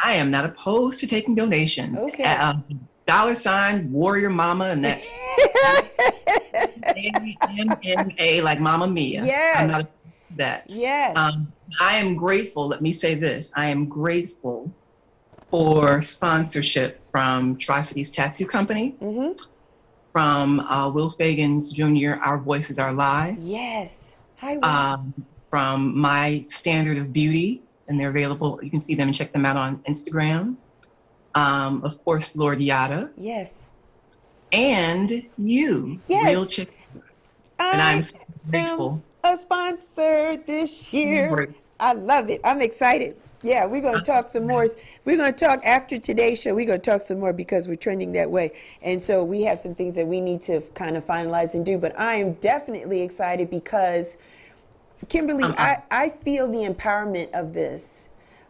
Speaker 2: I am not opposed to taking donations.
Speaker 1: Okay.
Speaker 2: $ Warrior Mama, and that's AMMA, like Mama Mia.
Speaker 1: Yes.
Speaker 2: I'm not opposed to that.
Speaker 1: Yes.
Speaker 2: I am grateful. Let me say this. I am grateful for sponsorship from Tri-Cities Tattoo Company, from Will Fagans Jr., Our Voices, Our Lives.
Speaker 1: Yes. Hi.
Speaker 2: From My Standard of Beauty, and they're available. You can see them and check them out on Instagram. Of course, Lord Yada.
Speaker 1: Yes.
Speaker 2: And you,
Speaker 1: yes.
Speaker 2: Real Chick. And I'm so grateful.
Speaker 1: A sponsor this year. I love it. I'm excited. Yeah, we're going to talk some more. We're going to talk after today's show. We're going to talk some more because we're trending that way. And so we have some things that we need to kind of finalize and do. But I am definitely excited because, Kimberly, I feel the empowerment of this.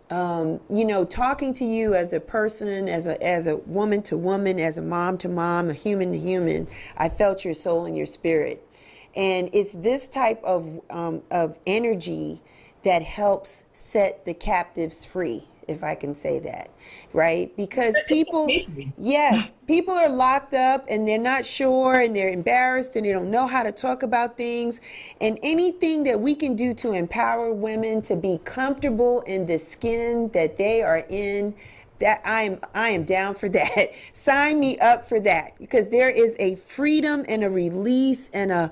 Speaker 1: Talking to you as a person, as a woman to woman, as a mom to mom, a human to human, I felt your soul and your spirit. And it's this type of energy that helps set the captives free, if I can say that, right? Because people are locked up and they're not sure and they're embarrassed and they don't know how to talk about things. And anything that we can do to empower women to be comfortable in the skin that they are in, that I am down for that. Sign me up for that, because there is a freedom and a release and a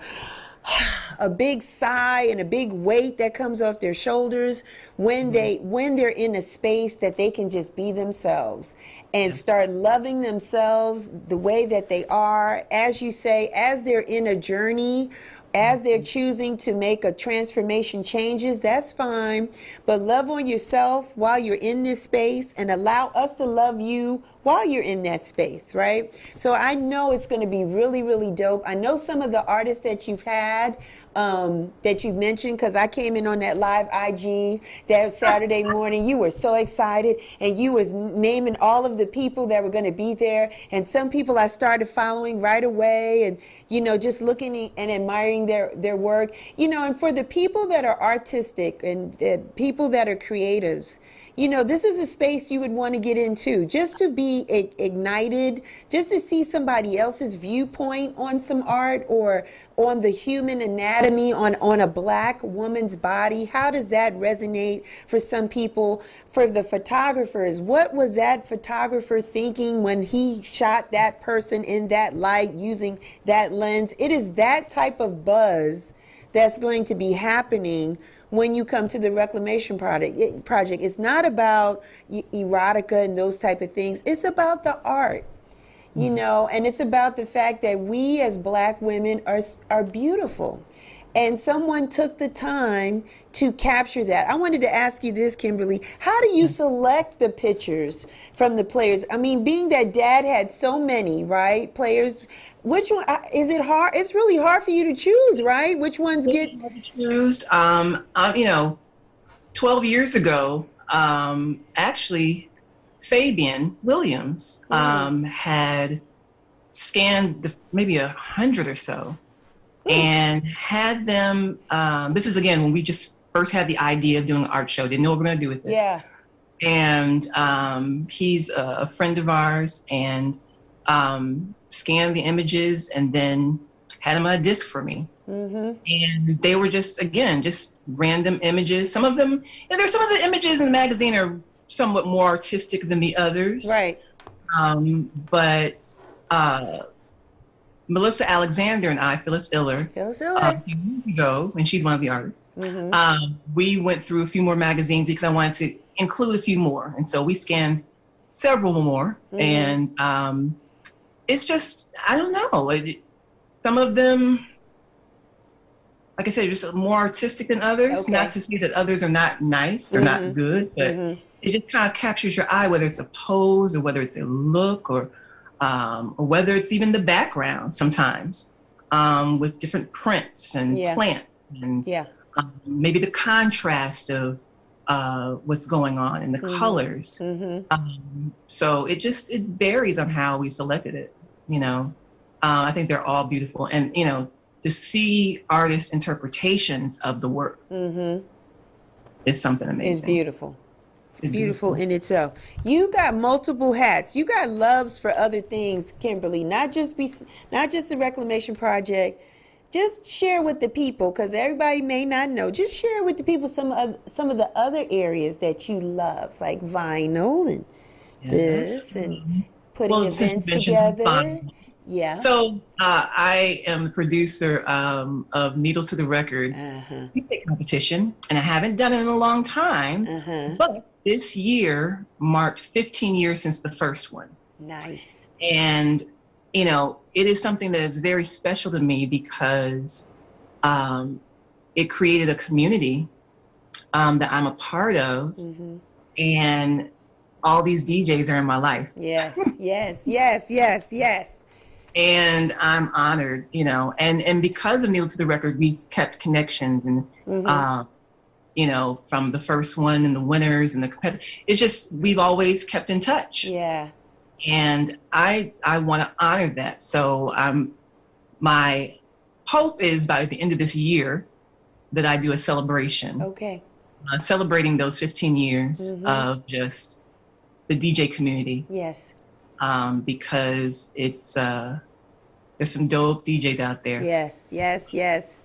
Speaker 1: big sigh and a big weight that comes off their shoulders when they're in a space that they can just be themselves and start loving themselves the way that they are, as you say, as they're in a journey, as they're choosing to make a transformation changes. That's fine, but love on yourself while you're in this space and allow us to love you while you're in that space, right? So I know it's going to be really, really dope. I know some of the artists that you've had that you mentioned, because I came in on that live IG that Saturday morning. You were so excited, and you was naming all of the people that were going to be there, and some people I started following right away, and just looking and admiring their work. And for the people that are artistic and people that are creatives, this is a space you would want to get into, just to be ignited, just to see somebody else's viewpoint on some art, or on the human anatomy, on a Black woman's body. How does that resonate for some people? For the photographers, what was that photographer thinking when he shot that person in that light using that lens? It is that type of buzz that's going to be happening when you come to the Reclamation project. It's not about erotica and those type of things. It's about the art, and it's about the fact that we as Black women are beautiful. And someone took the time to capture that. I wanted to ask you this, Kimberly. How do you select the pictures from the players? I mean, being that Dad had so many, right, players, which one, is it hard? It's really hard for you to choose, right? Which ones get...
Speaker 2: Choose. 12 years ago, actually, Fabian Williams had scanned maybe 100 or so, and had them, this is again when we just first had the idea of doing an art show, didn't know what we were going to do with it.
Speaker 1: Yeah.
Speaker 2: And he's a friend of ours, and scanned the images and then had them on a disc for me. And they were just random images. Some of them, there's some of the images in the magazine are somewhat more artistic than the others.
Speaker 1: Right.
Speaker 2: But Melissa Alexander and I, Phyllis Iller, a few years ago, and she's one of the artists, we went through a few more magazines because I wanted to include a few more. And so we scanned several more. And it's just, I don't know. Some of them, like I said, just more artistic than others. Okay. Not to say that others are not nice or not good, but it just kind of captures your eye, whether it's a pose or whether it's a look, or whether it's even the background sometimes, with different prints and plants, and maybe the contrast of what's going on and the colors. So it varies on how we selected it. I think they're all beautiful, and to see artists' interpretations of the work is something amazing.
Speaker 1: It's beautiful. Beautiful in itself. You got multiple hats. You got loves for other things, Kimberly. Not just the Reclamation Project. Just share with the people, because everybody may not know. Just share with the people some of the other areas that you love, like vinyl and this, and putting events together. Vinyl. Yeah.
Speaker 2: So I am the producer of Needle to the Record music competition, and I haven't done it in a long time, but this year marked 15 years since the first one.
Speaker 1: Nice.
Speaker 2: And, it is something that is very special to me because it created a community that I'm a part of, and all these DJs are in my life.
Speaker 1: Yes, yes, yes, yes, yes.
Speaker 2: And I'm honored, and because of Needle to the Record, we kept connections, and, from the first one and the winners and the competitors. It's just, we've always kept in touch.
Speaker 1: Yeah.
Speaker 2: And I want to honor that. So my hope is by the end of this year that I do a celebration.
Speaker 1: Okay.
Speaker 2: Celebrating those 15 years of just the DJ community.
Speaker 1: Yes.
Speaker 2: Because it's there's some dope DJs out there.
Speaker 1: Yes, yes, yes.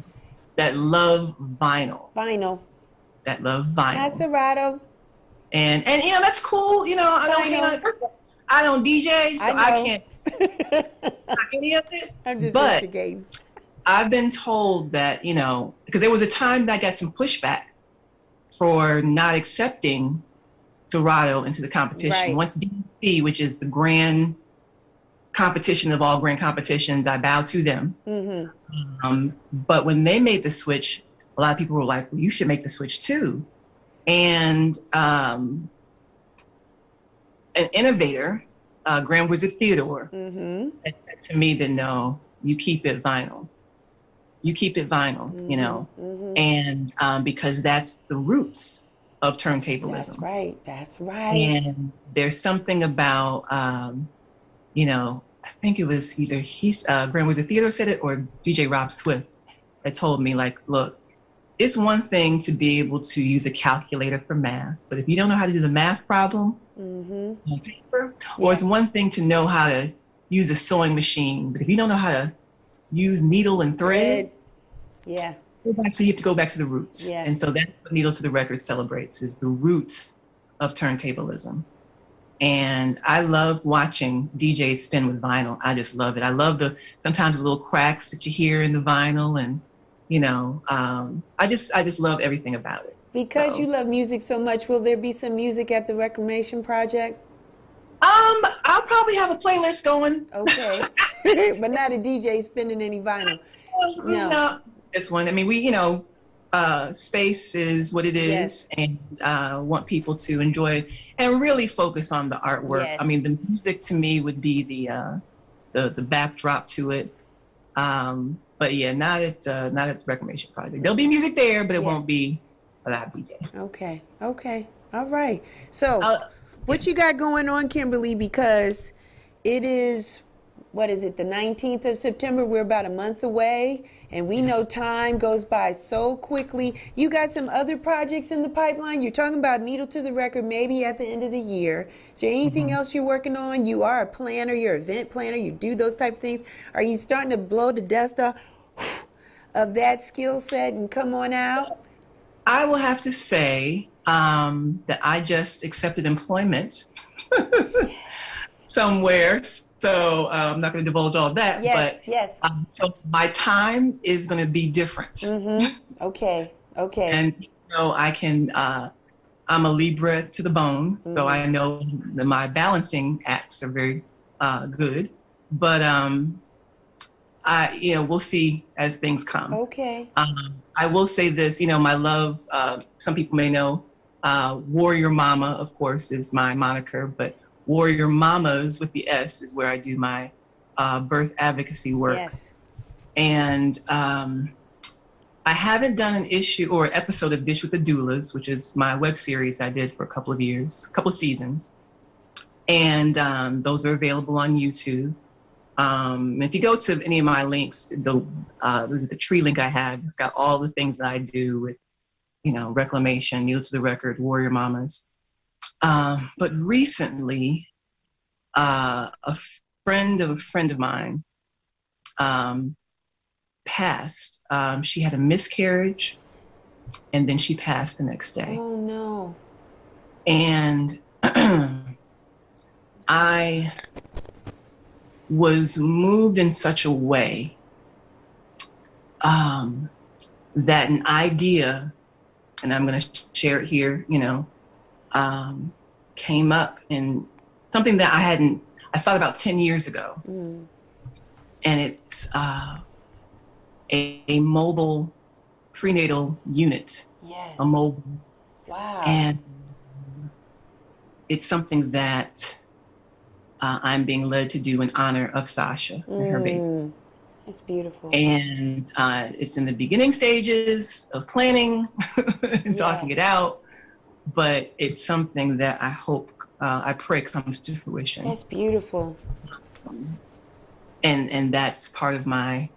Speaker 2: That love vinyl. That love vinyl.
Speaker 1: Not Serato.
Speaker 2: And that's cool. I don't DJ, so I can't knock any of it.
Speaker 1: I'm just investigating.
Speaker 2: I've been told that, because there was a time that I got some pushback for not accepting Serato into the competition.
Speaker 1: Right.
Speaker 2: Once DMC, which is the grand competition of all grand competitions, I bow to them. But when they made the switch, a lot of people were like, well, you should make the switch too. And an innovator, Grand Wizard Theodore, said to me that no, you keep it vinyl. you keep it vinyl, you know, and because that's the roots of turntablism.
Speaker 1: That's right. That's right.
Speaker 2: And there's something about, you know, I think it was either Graham was a Theodore said it or DJ Rob Swift that told me, like, look, it's one thing to be able to use a calculator for math, but if you don't know how to do the math problem on paper, or it's one thing to know how to use a sewing machine, but if you don't know how to use needle and thread, you have to go back to the roots. And so that's what Needle to the Record celebrates, is the roots of turntablism. And I love watching DJs spin with vinyl. I just love it. I love sometimes the little cracks that you hear in the vinyl, and you know, I just love everything about it.
Speaker 1: Because you love music so much, will there be some music at the Reclamation project?
Speaker 2: I'll probably have a playlist going.
Speaker 1: Okay. But not a DJ spinning any vinyl.
Speaker 2: No. This one, I mean, we, you know, space is what it is, and want people to enjoy it and really focus on the artwork. I mean, the music to me would be the backdrop to it. But yeah, not at the Reclamation project. There'll be music there, but it won't be a live DJ.
Speaker 1: Okay. All right. So what you got going on, Kimberly? Because it is, what is it, the 19th of September? We're about a month away, and we know time goes by so quickly. You got some other projects in the pipeline. You're talking about Needle to the Record maybe at the end of the year. Is there anything else you're working on? You are a planner, you're an event planner, you do those type of things. Are you starting to blow the dust off of that skill set and come on out?
Speaker 2: I will have to say that I just accepted employment somewhere. So I'm not going to divulge all of that. So my time is going to be different.
Speaker 1: Okay.
Speaker 2: And you know, I'm a Libra to the bone, so I know that my balancing acts are very good. But you know, we'll see as things come.
Speaker 1: Okay.
Speaker 2: I will say this, you know, my love, some people may know, Warrior Mama, of course, is my moniker, but Warrior Mamas with the S is where I do my birth advocacy work.
Speaker 1: Yes.
Speaker 2: And I haven't done an issue or an episode of Dish with the Doulas, which is my web series I did for a couple of seasons. And those are available on YouTube. If you go to any of my links, there's the tree link I have. It's got all the things that I do with, you know, Reclamation, Needle to the Record, Warrior Mamas. But recently, a friend of mine passed. She had a miscarriage, and then she passed the next day.
Speaker 1: Oh, no.
Speaker 2: And I was moved in such a way that an idea, and I'm going to share it here, you know, came up, in something that I thought about 10 years ago. And it's a mobile prenatal unit.
Speaker 1: Yes.
Speaker 2: A mobile.
Speaker 1: Wow.
Speaker 2: And it's something that I'm being led to do in honor of Sasha and her baby.
Speaker 1: It's beautiful.
Speaker 2: And it's in the beginning stages of planning and talking it out, but it's something that I pray comes to fruition.
Speaker 1: That's beautiful.
Speaker 2: And that's part of my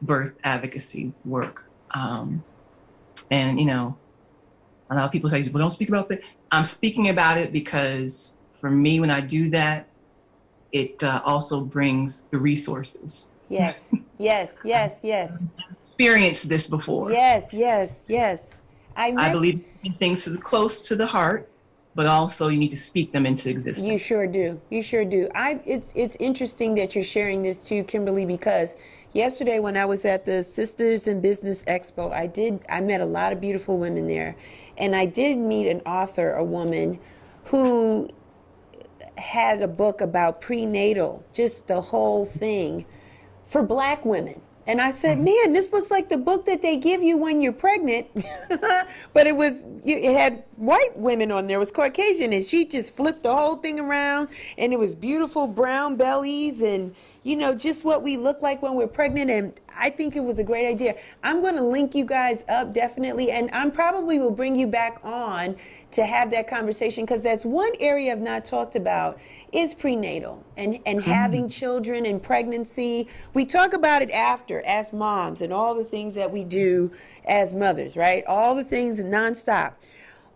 Speaker 2: birth advocacy work. And, you know, a lot of people say, well, don't speak about it. I'm speaking about it because for me, when I do that, it also brings the resources.
Speaker 1: Yes.
Speaker 2: Experienced this before.
Speaker 1: Yes.
Speaker 2: I believe things are close to the heart, but also you need to speak them into existence.
Speaker 1: You sure do. It's interesting that you're sharing this too, Kimberly, because yesterday when I was at the Sisters in Business Expo, I met a lot of beautiful women there, and I did meet an author, a woman who had a book about prenatal, just the whole thing for Black women. And I said, man, this looks like the book that they give you when you're pregnant. But it had white women on there. It was Caucasian, and she just flipped the whole thing around, and it was beautiful brown bellies and, you know, just what we look like when we're pregnant. And I think it was a great idea. I'm going to link you guys up definitely, and I'm probably will bring you back on to have that conversation, because that's one area I've not talked about is prenatal and having children and pregnancy. We talk about it after as moms and all the things that we do as mothers, right? All the things nonstop.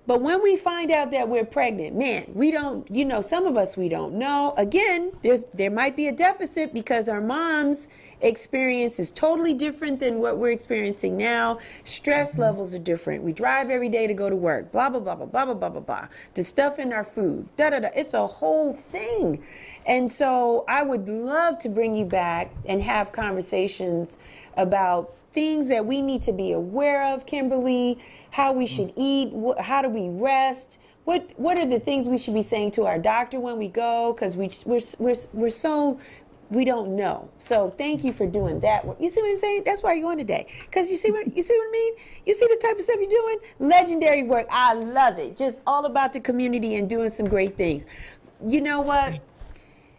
Speaker 1: But when we find out that we're pregnant, man, we don't, you know, some of us, we don't know. Again, there might be a deficit because our mom's experience is totally different than what we're experiencing now. Stress levels are different. We drive every day to go to work, blah, blah, blah, blah, blah, blah, blah, blah, blah. The stuff in our food, da, da, da. It's a whole thing. And so I would love to bring you back and have conversations about things that we need to be aware of, Kimberly, how we should eat, how do we rest, what are the things we should be saying to our doctor when we go, because we're so, we don't know. So thank you for doing that. You see what I'm saying? That's why you're on today, because you see what I mean? You see the type of stuff you're doing? Legendary work. I love it. Just all about the community and doing some great things. You know what?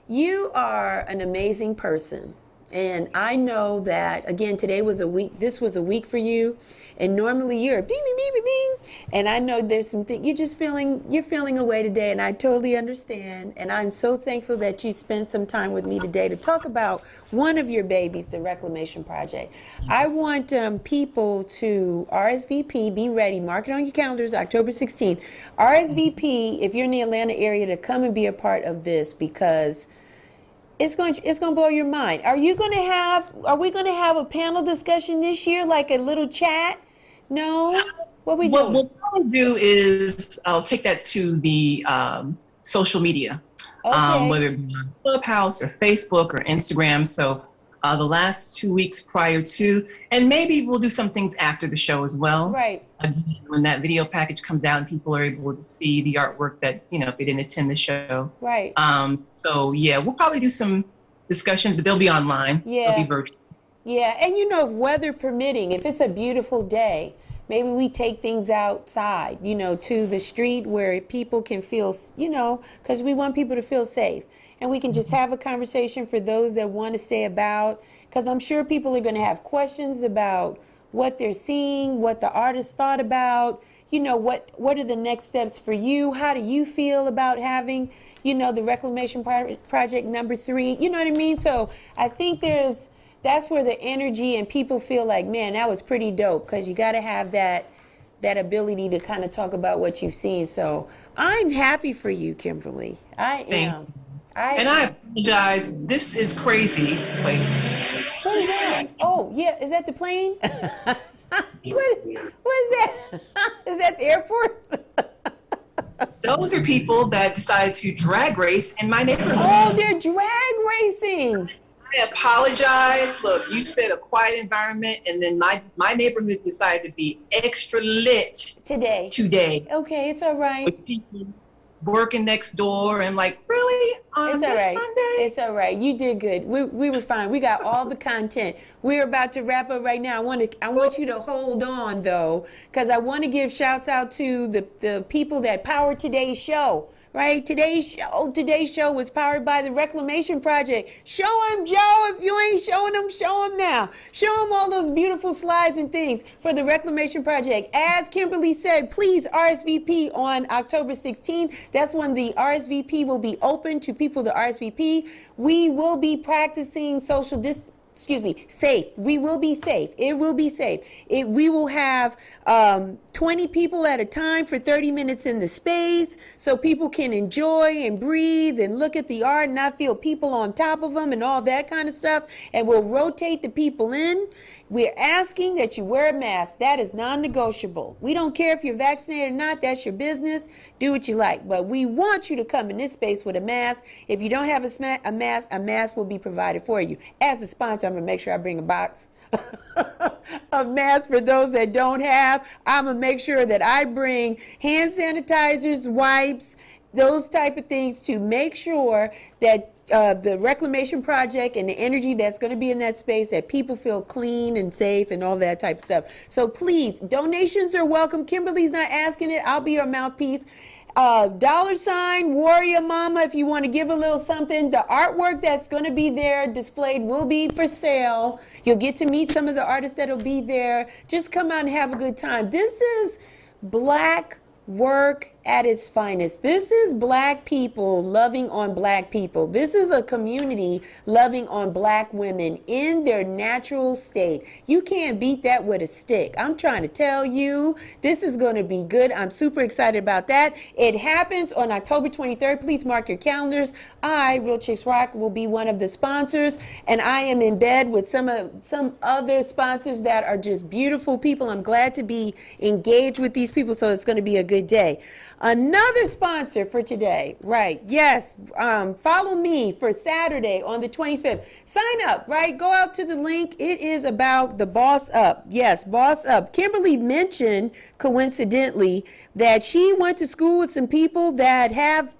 Speaker 1: You are an amazing person. And I know that, again, today was a week, this was a week for you. And normally you're bing, bing, bing, bing, bing. And I know there's some things, you're feeling away today, and I totally understand. And I'm so thankful that you spent some time with me today to talk about one of your babies, the Reclamation Project. I want people to RSVP, be ready, mark it on your calendars, October 16th. RSVP, if you're in the Atlanta area, to come and be a part of this, because it's going to blow your mind. Are we going to have a panel discussion this year, like a little chat? No? What we doing?
Speaker 2: What I'll do is I'll take that to the social media,
Speaker 1: Okay.
Speaker 2: whether it be on Clubhouse or Facebook or Instagram. So the last 2 weeks prior to, and maybe we'll do some things after the show as well.
Speaker 1: Right.
Speaker 2: When that video package comes out and people are able to see the artwork that, you know, if they didn't attend the show.
Speaker 1: Right.
Speaker 2: So yeah, we'll probably do some discussions, but they'll be online.
Speaker 1: Yeah.
Speaker 2: They'll be virtual.
Speaker 1: Yeah, and you know, if weather permitting, if it's a beautiful day, maybe we take things outside, you know, to the street where people can feel, you know, because we want people to feel safe. And we can just have a conversation for those that want to stay about, because I'm sure people are going to have questions about what they're seeing, what the artist thought about, you know, what are the next steps for you? How do you feel about having, you know, the Reclamation Project number 3? You know what I mean? So I think that's where the energy and people feel like, man, that was pretty dope, because you got to have that ability to kind of talk about what you've seen. So I'm happy for you, Kimberly. I am.
Speaker 2: I apologize. This is crazy. Wait.
Speaker 1: What is that? Oh, yeah. Is that the plane? What is that? Is that the airport?
Speaker 2: Those are people that decided to drag race in my neighborhood.
Speaker 1: Oh, they're drag racing.
Speaker 2: I apologize. Look, you said a quiet environment, and then my neighborhood decided to be extra lit
Speaker 1: Today. Okay, it's all right.
Speaker 2: With people working next door, and like, really? On this Sunday?
Speaker 1: It's all right. You did good. We were fine. We got all the content. We're about to wrap up right now. I want you to hold on, though, because I want to give shouts out to the people that powered today's show. Right? Today's show was powered by the Reclamation Project. Show them, Joe. If you ain't showing them, show them now. Show them all those beautiful slides and things for the Reclamation Project. As Kimberly said, please RSVP on October 16th. That's when the RSVP will be open to people to RSVP. We will be practicing safe. We will be safe. It will be safe. We will have 20 people at a time for 30 minutes in the space, so people can enjoy and breathe and look at the art and not feel people on top of them and all that kind of stuff. And we'll rotate the people in. We're asking that you wear a mask. That is non-negotiable. We don't care if you're vaccinated or not. That's your business. Do what you like. But we want you to come in this space with a mask. If you don't have a mask will be provided for you. As a sponsor, I'm going to make sure I bring a box of masks for those that don't have. I'm going to make sure that I bring hand sanitizers, wipes, those type of things to make sure that the Reclamation Project and the energy that's going to be in that space, that people feel clean and safe and all that type of stuff. So please, donations are welcome. Kimberly's not asking it. I'll be your mouthpiece. $ Warrior Mama, if you want to give a little something. The artwork that's going to be there displayed will be for sale. You'll get to meet some of the artists that'll be there. Just come out and have a good time. This is Black work at its finest. This is Black people loving on Black people. This is a community loving on Black women in their natural state. You can't beat that with a stick. I'm trying to tell you, this is going to be good. I'm super excited about that. It happens on October 23rd. Please mark your calendars. I, Real Chicks Rock, will be one of the sponsors, and I am in bed with some other sponsors that are just beautiful people. I'm glad to be engaged with these people, so it's going to be a good day. Another sponsor for today, right? Yes, follow me for Saturday on the 25th. Sign up, right? Go out to the link. It is about the Boss Up. Yes, Boss Up. Kimberly mentioned, coincidentally, that she went to school with some people that have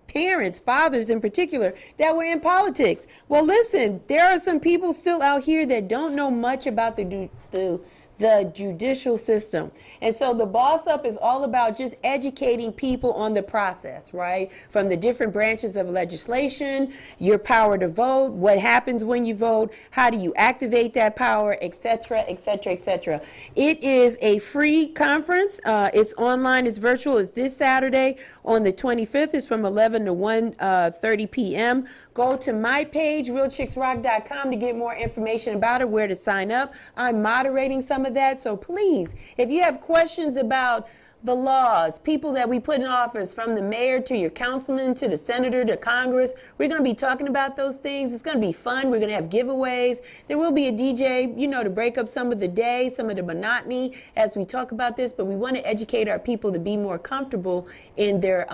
Speaker 1: parents, fathers in particular, that were in politics. Well, listen, there are some people still out here that don't know much about the judicial system. And so the Boss Up is all about just educating people on the process, right? From the different branches of legislation, your power to vote, what happens when you vote, how do you activate that power, etc., etc., etc. It is a free conference. It's online, it's virtual. It's this Saturday on the 25th. It's from 11 to 1:30 p.m. Go to my page, realchicksrock.com, to get more information about it, where to sign up. I'm moderating some of that, so please, if you have questions about the laws, people that we put in office, from the mayor to your councilman to the senator to Congress, we're going to be talking about those things. It's going to be fun. We're going to have giveaways. There will be a DJ, to break up some of the day, some of the monotony as we talk about this, but we want to educate our people to be more comfortable in their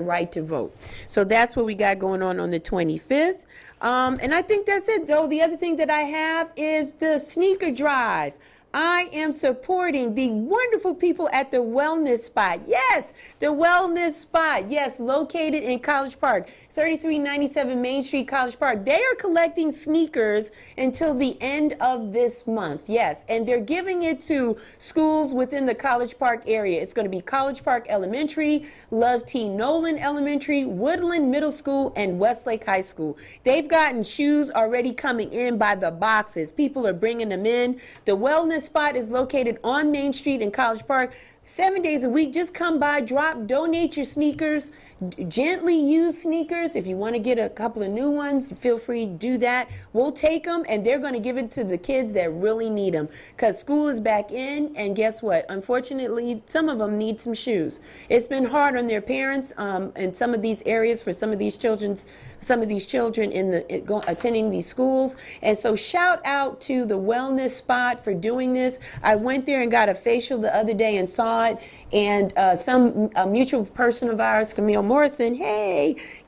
Speaker 1: right to vote. So that's what we got going on the 25th. And I think that's it, though. The other thing that I have is the sneaker drive. I am supporting the wonderful people at the Wellness Spot. Yes, the Wellness Spot. Yes, located in College Park, 3397 Main Street, College Park. They are collecting sneakers until the end of this month. Yes, and they're giving it to schools within the College Park area. It's going to be College Park Elementary, Love T. Nolan Elementary, Woodland Middle School, and Westlake High School. They've gotten shoes already coming in by the boxes. People are bringing them in. The Wellness Spot is located on Main Street in College Park. 7 days a week. Just come by, donate your sneakers, gently used sneakers. If you want to get a couple of new ones, feel free to do that. We'll take them, and they're going to give it to the kids that really need them, because school is back in, and guess what? Unfortunately, some of them need some shoes. It's been hard on their parents in some of these areas for some of these children attending these schools. And so shout out to the Wellness Spot for doing this. I went there and got a facial the other day and saw it, and a mutual person of ours, Camille Morrison,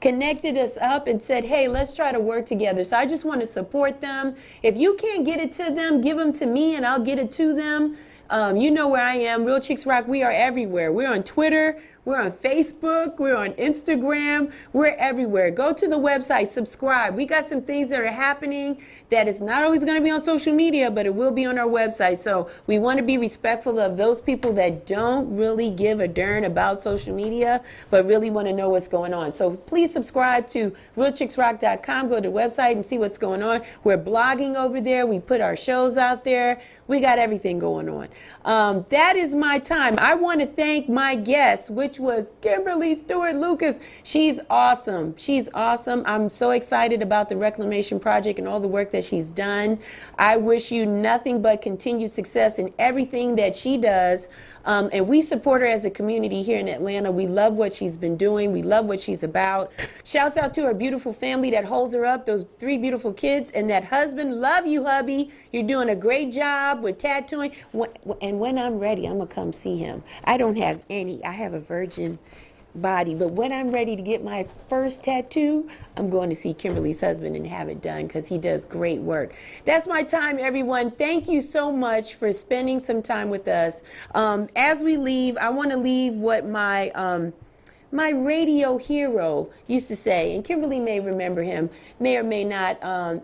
Speaker 1: connected us up and said, hey, let's try to work together. So I just want to support them. If you can't get it to them, give them to me and I'll get it to them. You know where I am, Real Chicks Rock. We are everywhere. We're on Twitter, we're on Facebook, we're on Instagram, we're everywhere. Go to the website, subscribe. We got some things that are happening that is not always going to be on social media, but it will be on our website. So we want to be respectful of those people that don't really give a darn about social media, but really want to know what's going on. So please subscribe to realchicksrock.com. Go to the website and see what's going on. We're blogging over there. We put our shows out there. We got everything going on. That is my time. I want to thank my guest, which was Kimberly Stewart Lucas. She's awesome. She's awesome. I'm so excited about the Reclamation Project and all the work that she's done. I wish you nothing but continued success in everything that she does. And we support her as a community here in Atlanta. We love what she's been doing. We love what she's about. Shouts out to her beautiful family that holds her up, those 3 beautiful kids, and that husband. Love you, hubby. You're doing a great job with tattooing. And when I'm ready, I'm going to come see him. I don't have any. I have a virgin body, but when I'm ready to get my first tattoo, I'm going to see Kimberly's husband and have it done, because he does great work. That's my time, everyone. Thank you so much for spending some time with us. As we leave, I want to leave what my My radio hero used to say, and Kimberly may remember him, may or may not,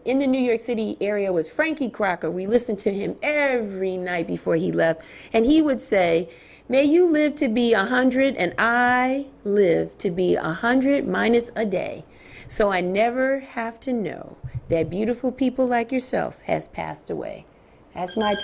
Speaker 1: in the New York City area was Frankie Crocker. We listened to him every night before he left. And he would say, may you live to be 100 and I live to be 100 minus a day. So I never have to know that beautiful people like yourself has passed away. That's my